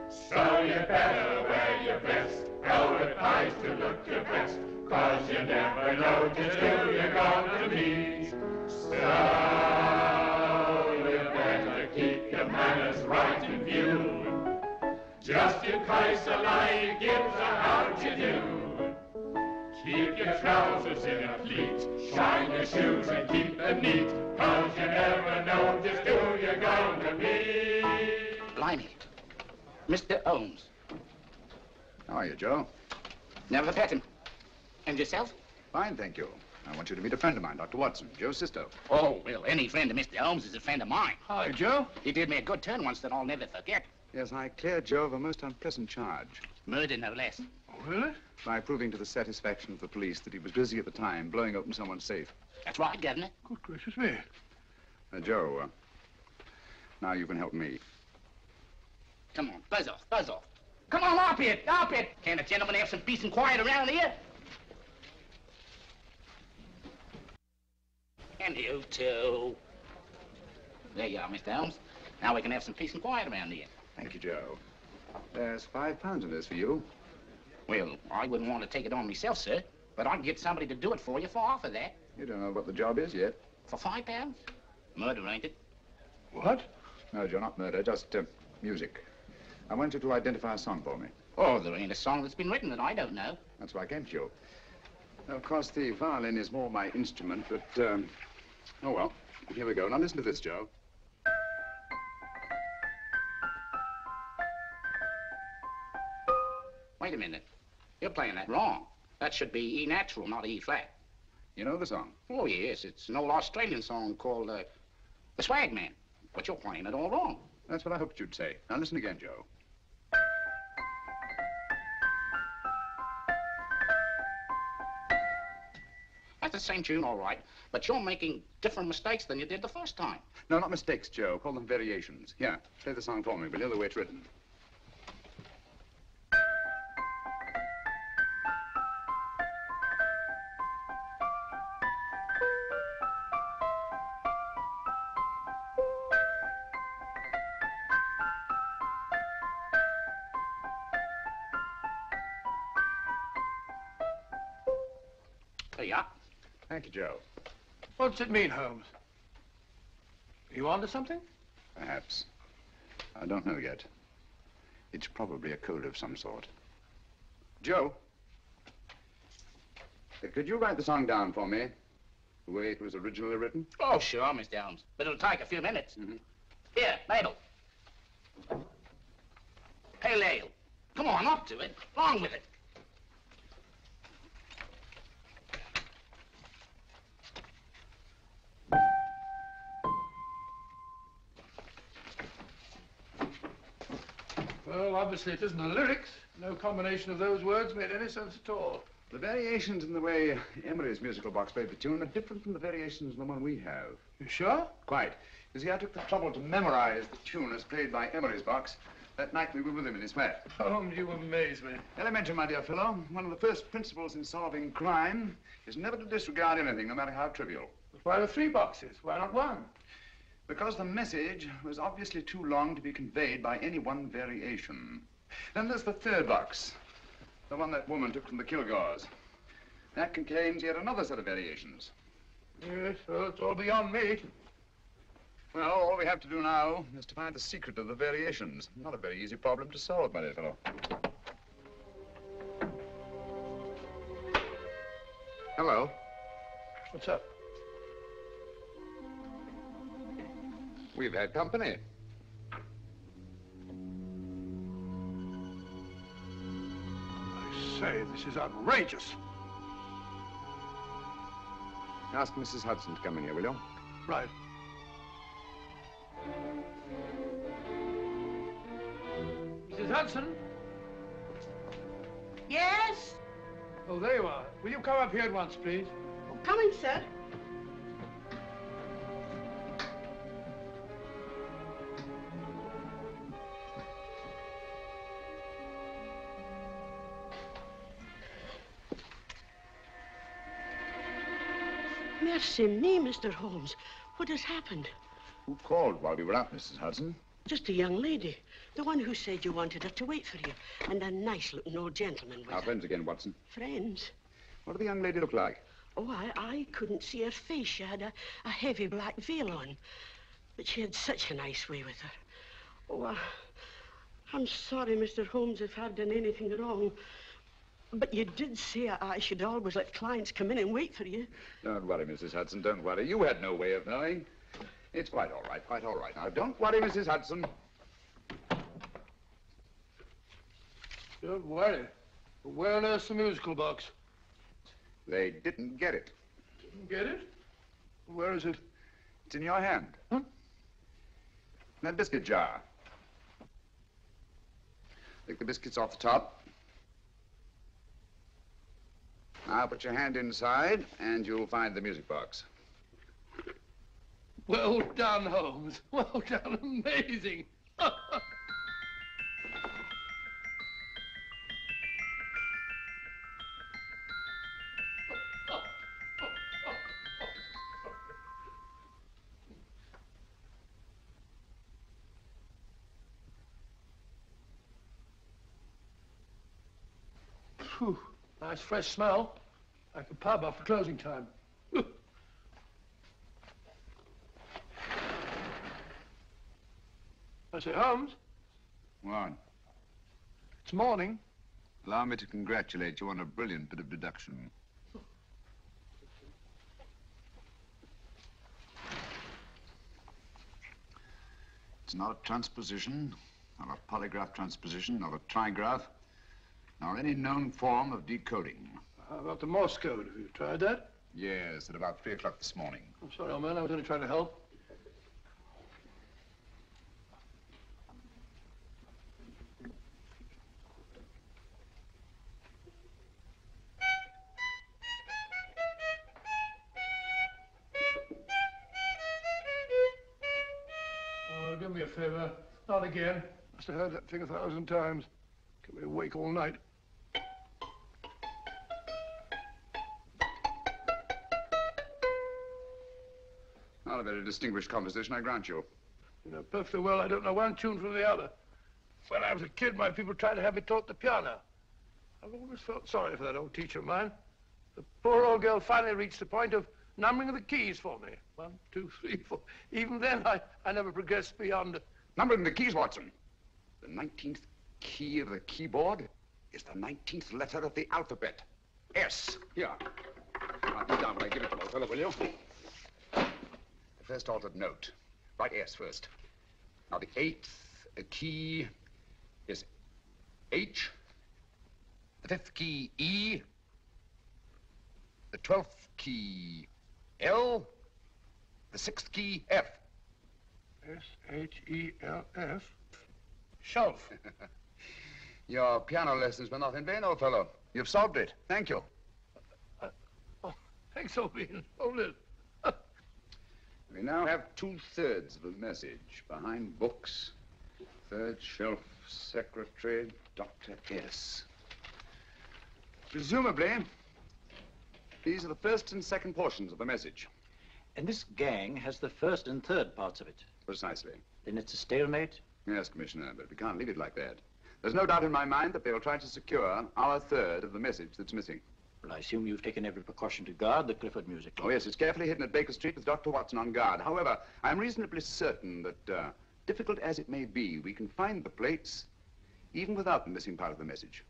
So you better wear your best, hold it nice to look your best, 'cause you never know just who you're going to meet. So you better keep your manners right in view, just in case a lady gives a how d'ye do. Keep your trousers in a pleat, shine your shoes and keep them neat, 'cause you never know just who you're going to meet. Blimey. Mr. Holmes. How are you, Joe? Never met him. And yourself? Fine, thank you. I want you to meet a friend of mine, Dr. Watson, Joe's sister. Oh, well, any friend of Mr. Holmes is a friend of mine. Hi, Joe. He did me a good turn once that I'll never forget. Yes, I cleared Joe of a most unpleasant charge. Murder, no less. Oh, really? By proving to the satisfaction of the police that he was busy at the time blowing open someone's safe. That's right, Governor. Good gracious me. Joe, now you can help me. Come on, buzz off, buzz off. Come on, up it, up it. Can't a gentleman have some peace and quiet around here? And you too. There you are, Mr. Holmes. Now we can have some peace and quiet around here. Thank you, Joe. There's £5 in this for you. Well, I wouldn't want to take it on myself, sir, but I'd get somebody to do it for you for half of that. You don't know what the job is yet. For £5? Murder, ain't it? What? No, Joe, not murder, just music. I want you to identify a song for me. Oh, there ain't a song that's been written that I don't know. That's why I came to you. Now, of course, the violin is more my instrument, but, oh, well, here we go. Now, listen to this, Joe. Wait a minute. You're playing that wrong. That should be E natural, not E flat. You know the song? Oh, yes. It's an old Australian song called, The Swag Man. But you're playing it all wrong. That's what I hoped you'd say. Now, listen again, Joe. That's the same tune, all right, but you're making different mistakes than you did the first time. No, not mistakes, Joe. Call them variations. Here, play the song for me, will you, the way it's written. There you are. Thank you, Joe. What's it mean, Holmes? Are you onto something? Perhaps. I don't know yet. It's probably a code of some sort. Joe, could you write the song down for me, the way it was originally written? Oh, sure, Mr. Holmes. But it'll take a few minutes. Here, Mabel. Pale ale. Come on, up to it. Along with it. Well, obviously it isn't the lyrics. No combination of those words made any sense at all. The variations in the way Emery's musical box played the tune are different from the variations in the one we have. You sure? Quite. You see, I took the trouble to memorize the tune as played by Emery's box that night we were with him in his flat. Holmes, you amaze me. Elementary, my dear fellow. One of the first principles in solving crime is never to disregard anything, no matter how trivial. But why the 3 boxes? Why not 1? Because the message was obviously too long to be conveyed by any one variation. Then there's the 3rd box, the one that woman took from the Kilgores. That contains yet another set of variations. Yes, well, it's all beyond me. Well, all we have to do now is to find the secret of the variations. Not a very easy problem to solve, my dear fellow. Hello. What's up? We've had company. I say, this is outrageous. Ask Mrs. Hudson to come in here, will you? Right. Mrs. Hudson? Yes? Oh, there you are. Will you come up here at once, please? Oh, coming, sir. Mercy me, Mr. Holmes. What has happened? Who called while we were out, Mrs. Hudson? Just a young lady. The one who said you wanted her to wait for you. And a nice-looking old gentleman with Our her. friends again, Watson. Friends? What did the young lady look like? Oh, I couldn't see her face. She had a heavy black veil on. But she had such a nice way with her. Oh, I'm sorry, Mr. Holmes, if I've done anything wrong. But you did say I should always let clients come in and wait for you. Don't worry, Mrs. Hudson, don't worry. You had no way of knowing. It's quite all right, quite all right. Now, don't worry, Mrs. Hudson. Don't worry. Where on earth's the musical box? They didn't get it. Didn't get it? Where is it? It's in your hand. Huh? That biscuit jar. Take the biscuits off the top. Now put your hand inside, and you'll find the music box. Well done, Holmes. Well done. Amazing. Whew, nice fresh smell. Like a pub after closing time. I say, Holmes. What? It's morning. Allow me to congratulate you on a brilliant bit of deduction. It's not a transposition, not a polygraph transposition, not a trigraph, nor any known form of decoding. How about the Morse code? Have you tried that? Yes, at about 3 o'clock this morning. I'm sorry, old man. I was only trying to help. Oh, do me a favor. Not again. Must have heard that thing 1,000 times. Kept me awake all night. Not a very distinguished composition, I grant you. You know perfectly well I don't know one tune from the other. When I was a kid, my people tried to have me taught the piano. I've always felt sorry for that old teacher of mine. The poor old girl finally reached the point of numbering the keys for me. 1, 2, 3, 4. Even then, I never progressed beyond... Numbering the keys, Watson. The 19th key of the keyboard is the 19th letter of the alphabet. S. Here. Write this down when I give it to you, old fellow, will you? The first altered note. Write S first. Now, the 8th key is H. The 5th key, E. The 12th key, L. The 6th key, F. S-H-E-L-F. Shelf. Your piano lessons were not in vain, old fellow. You've solved it. Thank you. Oh, thanks, old bean. Hold it. We now have 2/3 of the message. Behind books, 3rd shelf, secretary, Dr. S. Presumably, these are the first and second portions of the message. And this gang has the first and third parts of it. Precisely. Then it's a stalemate? Yes, Commissioner, but we can't leave it like that. There's no doubt in my mind that they'll try to secure our 1/3 of the message that's missing. Well, I assume you've taken every precaution to guard the Clifford music. Oh, yes, it's carefully hidden at Baker Street with Dr. Watson on guard. However, I'm reasonably certain that, difficult as it may be, we can find the plates even without the missing part of the message.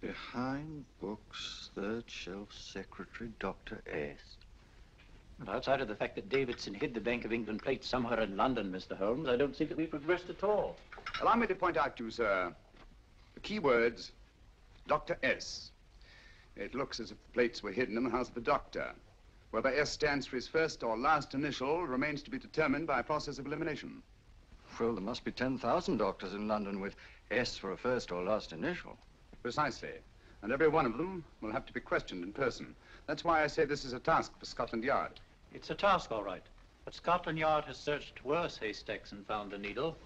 Behind books, 3rd shelf, secretary, Dr. S. Well, outside of the fact that Davidson hid the Bank of England plates somewhere in London, Mr. Holmes, I don't see that we've progressed at all. Allow me to point out to you, sir, the key words, Dr. S. It looks as if the plates were hidden in the house of the doctor. Whether S stands for his first or last initial remains to be determined by a process of elimination. Well, there must be 10,000 doctors in London with S for a first or last initial. Precisely. And every one of them will have to be questioned in person. That's why I say this is a task for Scotland Yard. It's a task, all right. But Scotland Yard has searched worse haystacks and found a needle.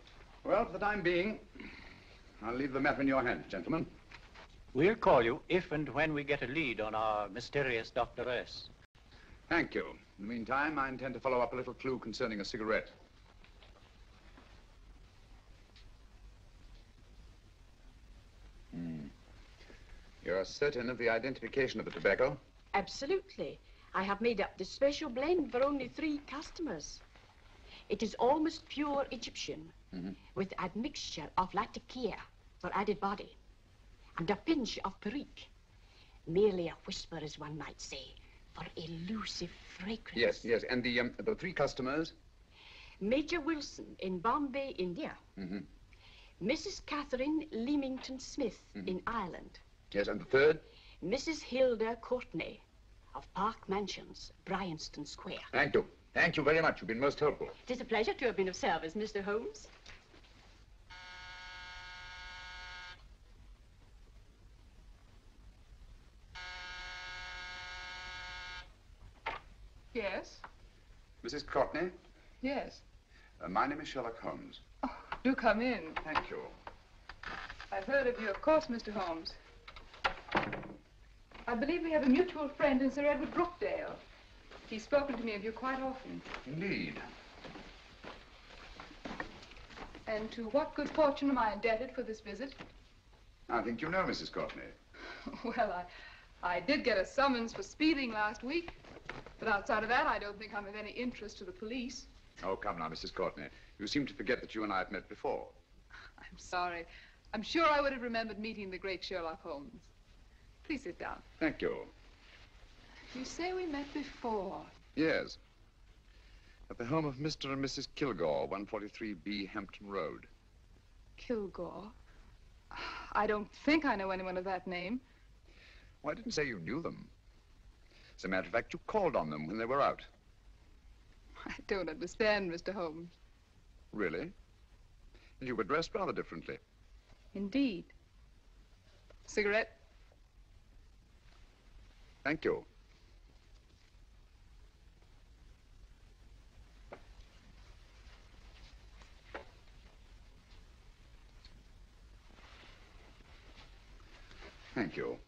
Well, for the time being, I'll leave the matter in your hands, gentlemen. We'll call you if and when we get a lead on our mysterious Dr. S. Thank you. In the meantime, I intend to follow up a little clue concerning a cigarette. You're certain of the identification of the tobacco? Absolutely. I have made up this special blend for only 3 customers. It is almost pure Egyptian, with admixture of latakia for added body, and a pinch of perique. Merely a whisper, as one might say, for elusive fragrance. Yes, yes. And the 3 customers? Major Wilson in Bombay, India. Mrs. Catherine Leamington Smith in Ireland. Yes, and the 3rd? Mrs. Hilda Courtney of Park Mansions, Bryanston Square. Thank you. Thank you very much. You've been most helpful. It is a pleasure to have been of service, Mr. Holmes. Yes? Mrs. Courtney? Yes. My name is Sherlock Holmes. Do come in. Thank you. I've heard of you, of course, Mr. Holmes. I believe we have a mutual friend in Sir Edward Brookdale. He's spoken to me of you quite often. Indeed. And to what good fortune am I indebted for this visit? I think you know Mrs. Courtney. Well, I did get a summons for speeding last week. But outside of that, I don't think I'm of any interest to the police. Oh, come now, Mrs. Courtney. You seem to forget that you and I have met before. I'm sorry. I'm sure I would have remembered meeting the great Sherlock Holmes. Please sit down. Thank you. You say we met before? Yes. At the home of Mr. and Mrs. Kilgore, 143B Hampton Road. Kilgore? I don't think I know anyone of that name. Well, I didn't say you knew them. As a matter of fact, you called on them when they were out. I don't understand, Mr. Holmes. Really? And you were dressed rather differently. Indeed. Cigarette? Thank you. Thank you.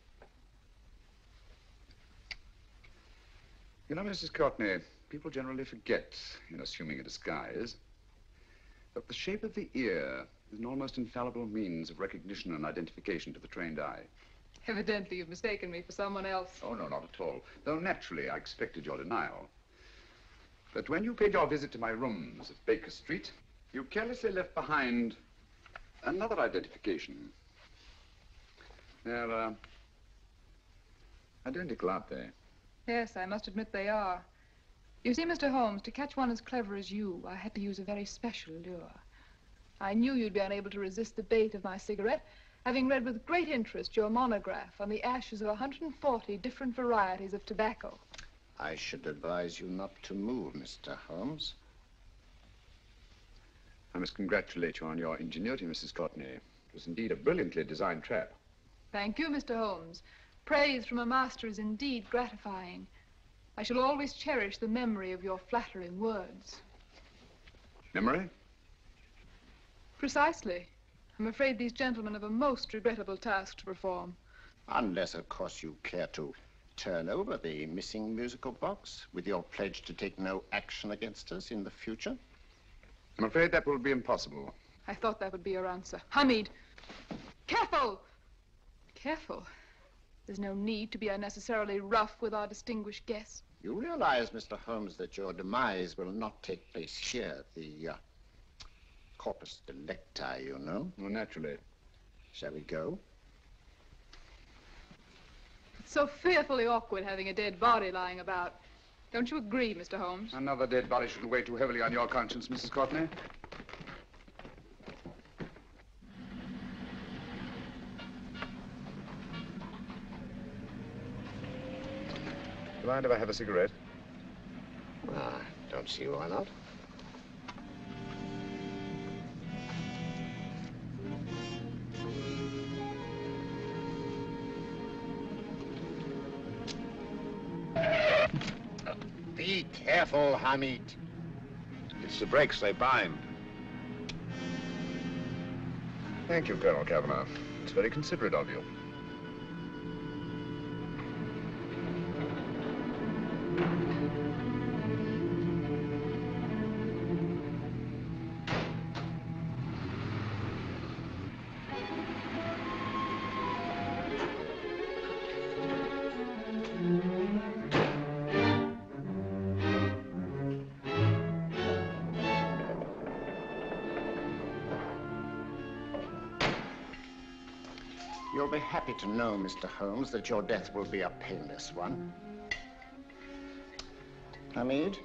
You know, Mrs. Courtney, people generally forget, in assuming a disguise, that the shape of the ear is an almost infallible means of recognition and identification to the trained eye. Evidently, you've mistaken me for someone else. Oh, no, not at all. Though naturally, I expected your denial. But when you paid your visit to my rooms at Baker Street, you carelessly left behind another identification. They're identical, aren't they? Yes, I must admit they are. You see, Mr. Holmes, to catch one as clever as you, I had to use a very special lure. I knew you'd be unable to resist the bait of my cigarette, having read with great interest your monograph on the ashes of 140 different varieties of tobacco. I should advise you not to move, Mr. Holmes. I must congratulate you on your ingenuity, Mrs. Courtney. It was indeed a brilliantly designed trap. Thank you, Mr. Holmes. Praise from a master is indeed gratifying. I shall always cherish the memory of your flattering words. Memory? Precisely. I'm afraid these gentlemen have a most regrettable task to perform. Unless, of course, you care to turn over the missing musical box with your pledge to take no action against us in the future. I'm afraid that will be impossible. I thought that would be your answer. Hamid! Careful! Careful. There's no need to be unnecessarily rough with our distinguished guest. You realize, Mr. Holmes, that your demise will not take place here at the corpus delicti, you know? Well, naturally. Shall we go? It's so fearfully awkward having a dead body lying about. Don't you agree, Mr. Holmes? Another dead body shouldn't weigh too heavily on your conscience, Mrs. Courtney. Do you mind if I have a cigarette? Don't see why not. Be careful, Hamid. It's the brakes, they bind. Thank you, Colonel Kavanagh. It's very considerate of you. You'll be happy to know, Mr. Holmes, that your death will be a painless one. Hamid,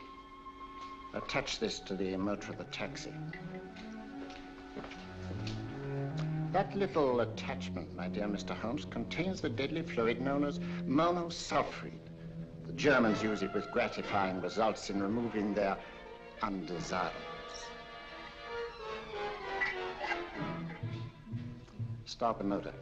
attach this to the motor of the taxi. That little attachment, my dear Mr. Holmes, contains the deadly fluid known as monosulfide. The Germans use it with gratifying results in removing their undesirables. Start the motor.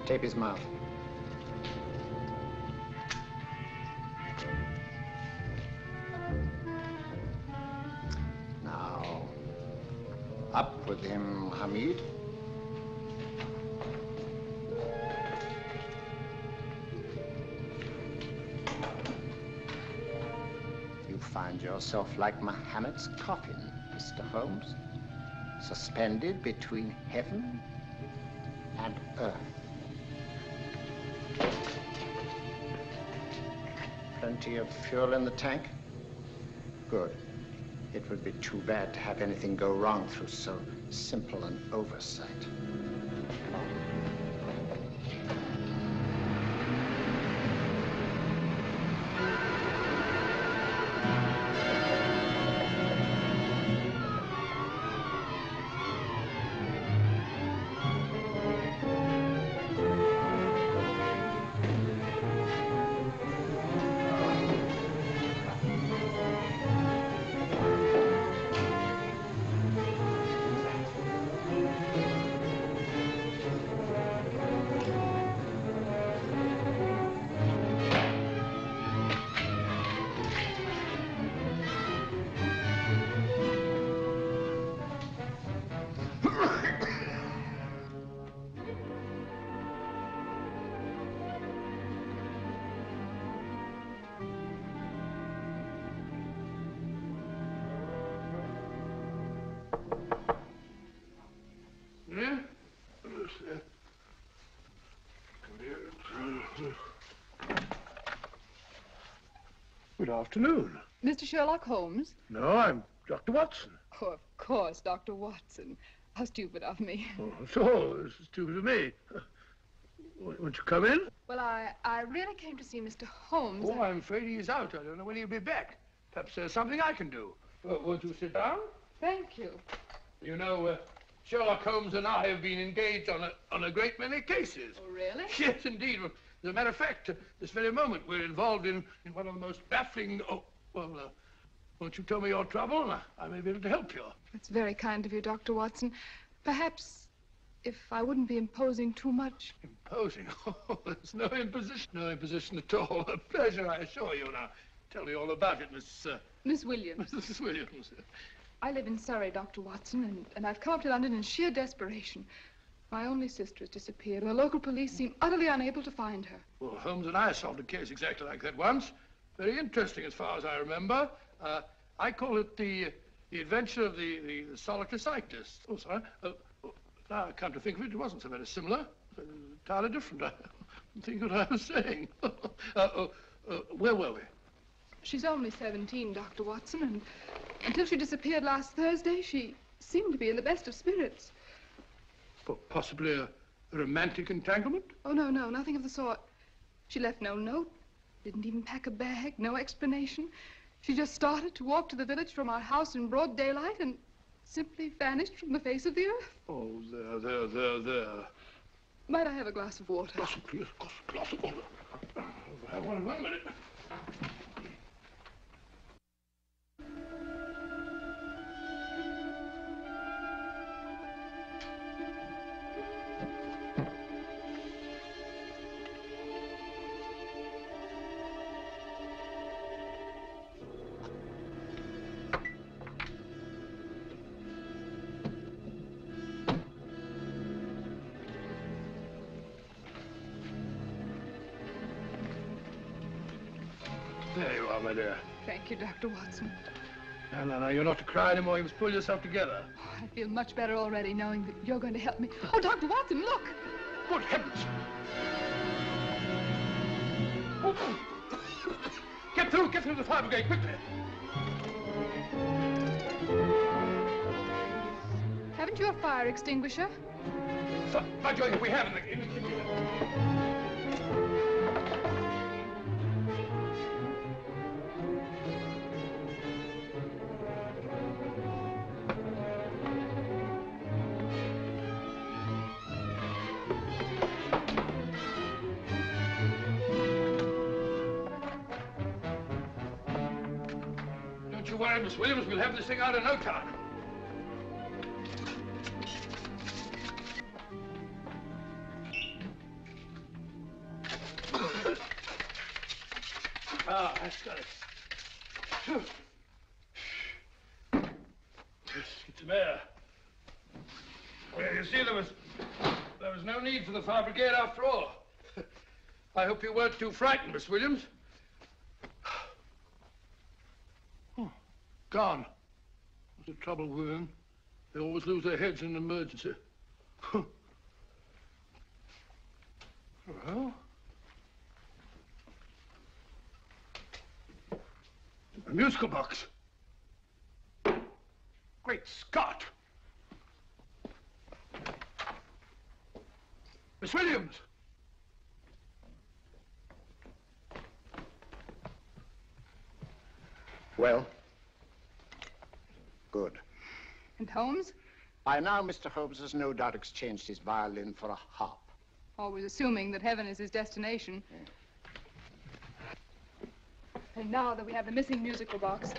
Tape his mouth. Now, Up with him, Hamid. You find yourself like Muhammad's coffin, Mr. Holmes, suspended between heaven and earth. Plenty of fuel in the tank? Good. It would be too bad to have anything go wrong through so simple an oversight. Good afternoon. Mr. Sherlock Holmes? No, I'm Dr. Watson. Oh, of course, Dr. Watson. How stupid of me. Oh, so, this is stupid of me. Won't you come in? Well, I really came to see Mr. Holmes. Oh, I'm afraid he's out. I don't know when he'll be back. Perhaps there's something I can do. Won't you sit down? Thank you. You know, Sherlock Holmes and I have been engaged on a great many cases. Oh, really? Yes, indeed. As a matter of fact, this very moment, we're involved in one of the most baffling... Oh, well, won't you tell me your trouble, and I may be able to help you. It's very kind of you, Dr. Watson. Perhaps if I wouldn't be imposing too much. Imposing? Oh, there's no imposition. No imposition at all. A pleasure, I assure you. Now, tell me all about it, Miss Williams. Mrs. Williams. I live in Surrey, Dr. Watson, and I've come up to London in sheer desperation. My only sister has disappeared, and the local police seem utterly unable to find her. Well, Holmes and I solved a case exactly like that once. Very interesting, as far as I remember. I call it the adventure of the solitary cyclist. Oh, sorry. Now I come to think of it, it wasn't so very similar. Entirely different. I don't think what I was saying. Where were we? She's only 17, Dr. Watson, and until she disappeared last Thursday, she seemed to be in the best of spirits. Possibly a romantic entanglement? Oh, no, nothing of the sort. She left no note, didn't even pack a bag, no explanation. She just started to walk to the village from our house in broad daylight and simply vanished from the face of the earth. Oh, there. Might I have a glass of water? Glass of water. Have one minute. There you are, my dear. Thank you, Dr. Watson. No, you're not to cry anymore. You must pull yourself together. Oh, I feel much better already knowing that you're going to help me. Oh, Dr. Watson, look! Good heavens! Oh. Get through the fire brigade, quickly! Haven't you a fire extinguisher? By Jove, we have in the kitchen. Don't you worry, Miss Williams. We'll have this thing out in no time. Ah, that's got it. Get some air. Well, you see, there was no need for the fire brigade after all. I hope you weren't too frightened, Miss Williams. Oh, gone. What's the trouble with them? They always lose their heads in an emergency. Well, a musical box. Great Scott! Miss Williams! Well? Good. And Holmes? By now, Mr. Holmes has no doubt exchanged his violin for a harp. Always assuming that heaven is his destination. And now that we have the missing musical box.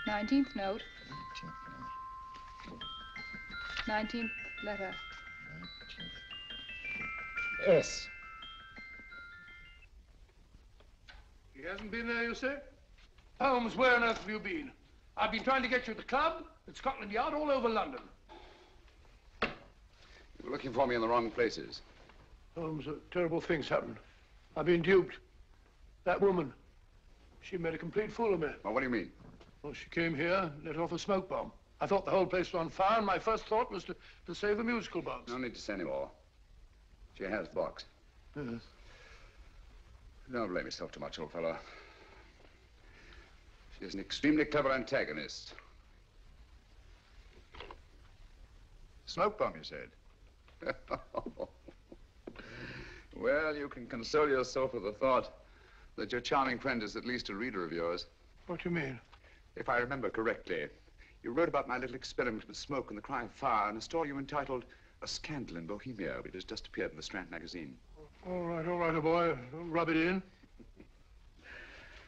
Nineteenth note. 19th letter. Yes. He hasn't been there, you say? Holmes, where on earth have you been? I've been trying to get you at the club, at Scotland Yard, all over London. You were looking for me in the wrong places. Holmes, terrible things happened. I've been duped. That woman, she made a complete fool of me. Well, what do you mean? Well, she came here, let off a smoke bomb. I thought the whole place was on fire, and my first thought was to save the musical box. No need to say any more. She has the box. Yes. Don't blame yourself too much, old fellow. She's an extremely clever antagonist. Smoke bomb, you said? Well, you can console yourself with the thought that your charming friend is at least a reader of yours. What do you mean? If I remember correctly, you wrote about my little experiment with smoke and the cry of fire in a story you entitled A Scandal in Bohemia, which has just appeared in the Strand magazine. All right, old boy. Don't rub it in.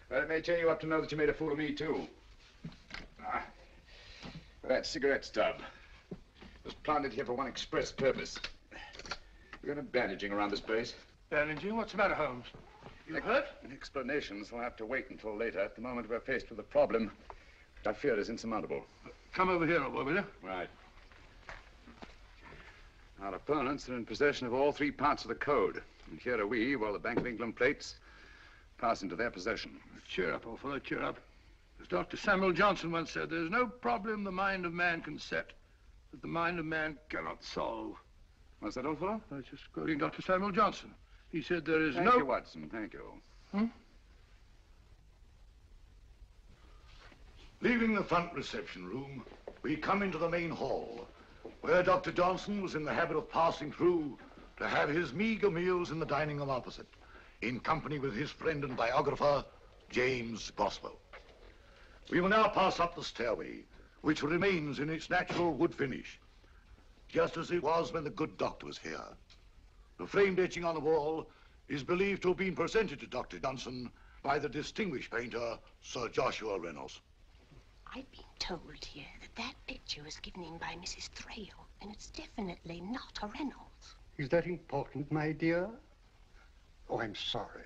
Well, it may turn you up to know that you made a fool of me, too. That cigarette stub was planted here for one express purpose. We're going to bandaging around this place. Bandaging? What's the matter, Holmes? You hurt? Explanations will have to wait until later. At the moment, we're faced with a problem that I fear is insurmountable. Come over here, old boy, will you? Right. Our opponents are in possession of all three parts of the code. And here are we, while the Bank of England plates pass into their possession. Cheer up, old fellow, cheer up. As Dr. Samuel Johnson once said, there's no problem the mind of man can set that the mind of man cannot solve. What's that, old fellow? I was just quoting Dr. Samuel Johnson. He said there is Thank you, Watson. Thank you. Leaving the front reception room, we come into the main hall, where Dr. Johnson was in the habit of passing through to have his meager meals in the dining room opposite, in company with his friend and biographer, James Boswell. We will now pass up the stairway, which remains in its natural wood finish, just as it was when the good doctor was here. The framed etching on the wall is believed to have been presented to Dr. Johnson by the distinguished painter, Sir Joshua Reynolds. I've been told here that picture was given in by Mrs. Thrale, and it's definitely not a Reynolds. Is that important, my dear? Oh, I'm sorry.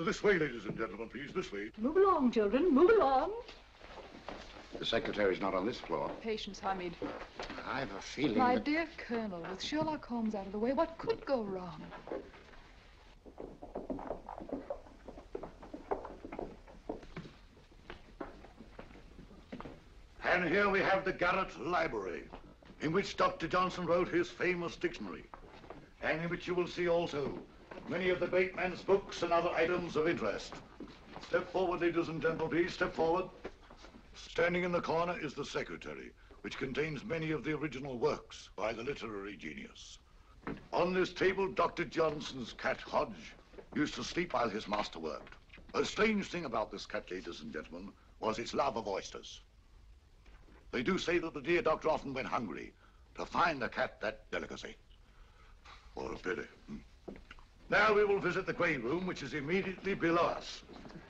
This way, ladies and gentlemen, please, this way. Move along, children, move along. The secretary's not on this floor. Patience, Hamid. I have a feeling My that... dear Colonel, with Sherlock Holmes out of the way, what could go wrong? And here we have the Garrett Library, in which Dr. Johnson wrote his famous dictionary, and in which you will see also many of the great man's books and other items of interest. Step forward, ladies and gentlemen, please, step forward. Standing in the corner is the secretary, which contains many of the original works by the literary genius. On this table, Dr. Johnson's cat, Hodge, used to sleep while his master worked. A strange thing about this cat, ladies and gentlemen, was its love of oysters. They do say that the dear doctor often went hungry to find the cat that delicacy. What a pity. Now we will visit the grain room, which is immediately below us,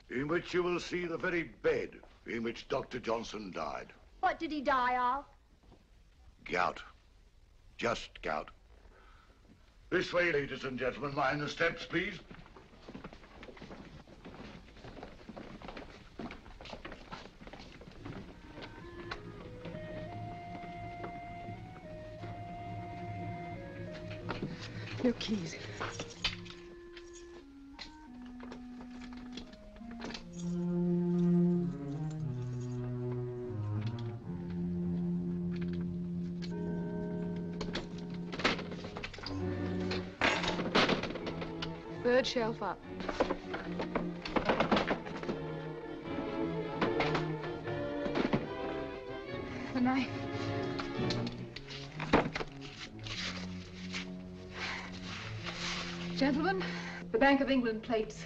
in which you will see the very bed in which Dr. Johnson died. What did he die of? Gout. Just gout. This way, ladies and gentlemen. Mind the steps, please. Your keys. Third shelf up. The knife. Gentlemen, the Bank of England plates.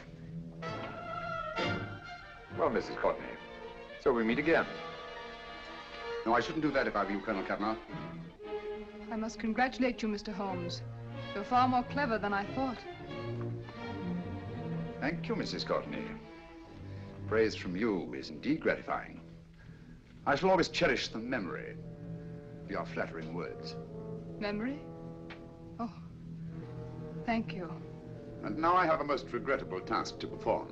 Well, Mrs. Courtney, so we meet again. No, I shouldn't do that if I were you, Colonel Cavanaugh. I must congratulate you, Mr. Holmes. You're far more clever than I thought. Thank you, Mrs. Courtney. Praise from you is indeed gratifying. I shall always cherish the memory of your flattering words. Memory? Oh, thank you. And now I have a most regrettable task to perform.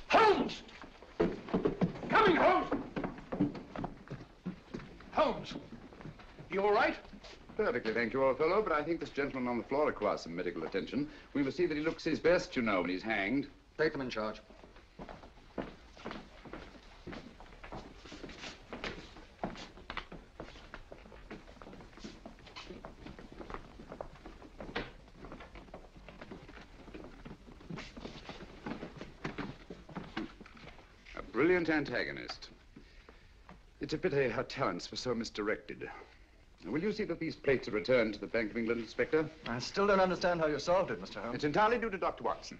Holmes! Coming, Holmes! Holmes, you all right? Perfectly, thank you, old fellow, but I think this gentleman on the floor requires some medical attention. We will see that he looks his best, you know, when he's hanged. Take them in charge. A brilliant antagonist. It's a pity her talents were so misdirected. Will you see that these plates are returned to the Bank of England, Inspector? I still don't understand how you solved it, Mr. Holmes. It's entirely due to Dr. Watson.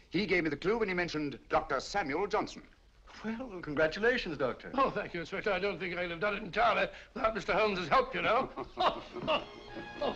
He gave me the clue when he mentioned Dr. Samuel Johnson. Well, congratulations, Doctor. Oh, thank you, Inspector. I don't think I'd have done it entirely without Mr. Holmes's help, you know. Oh.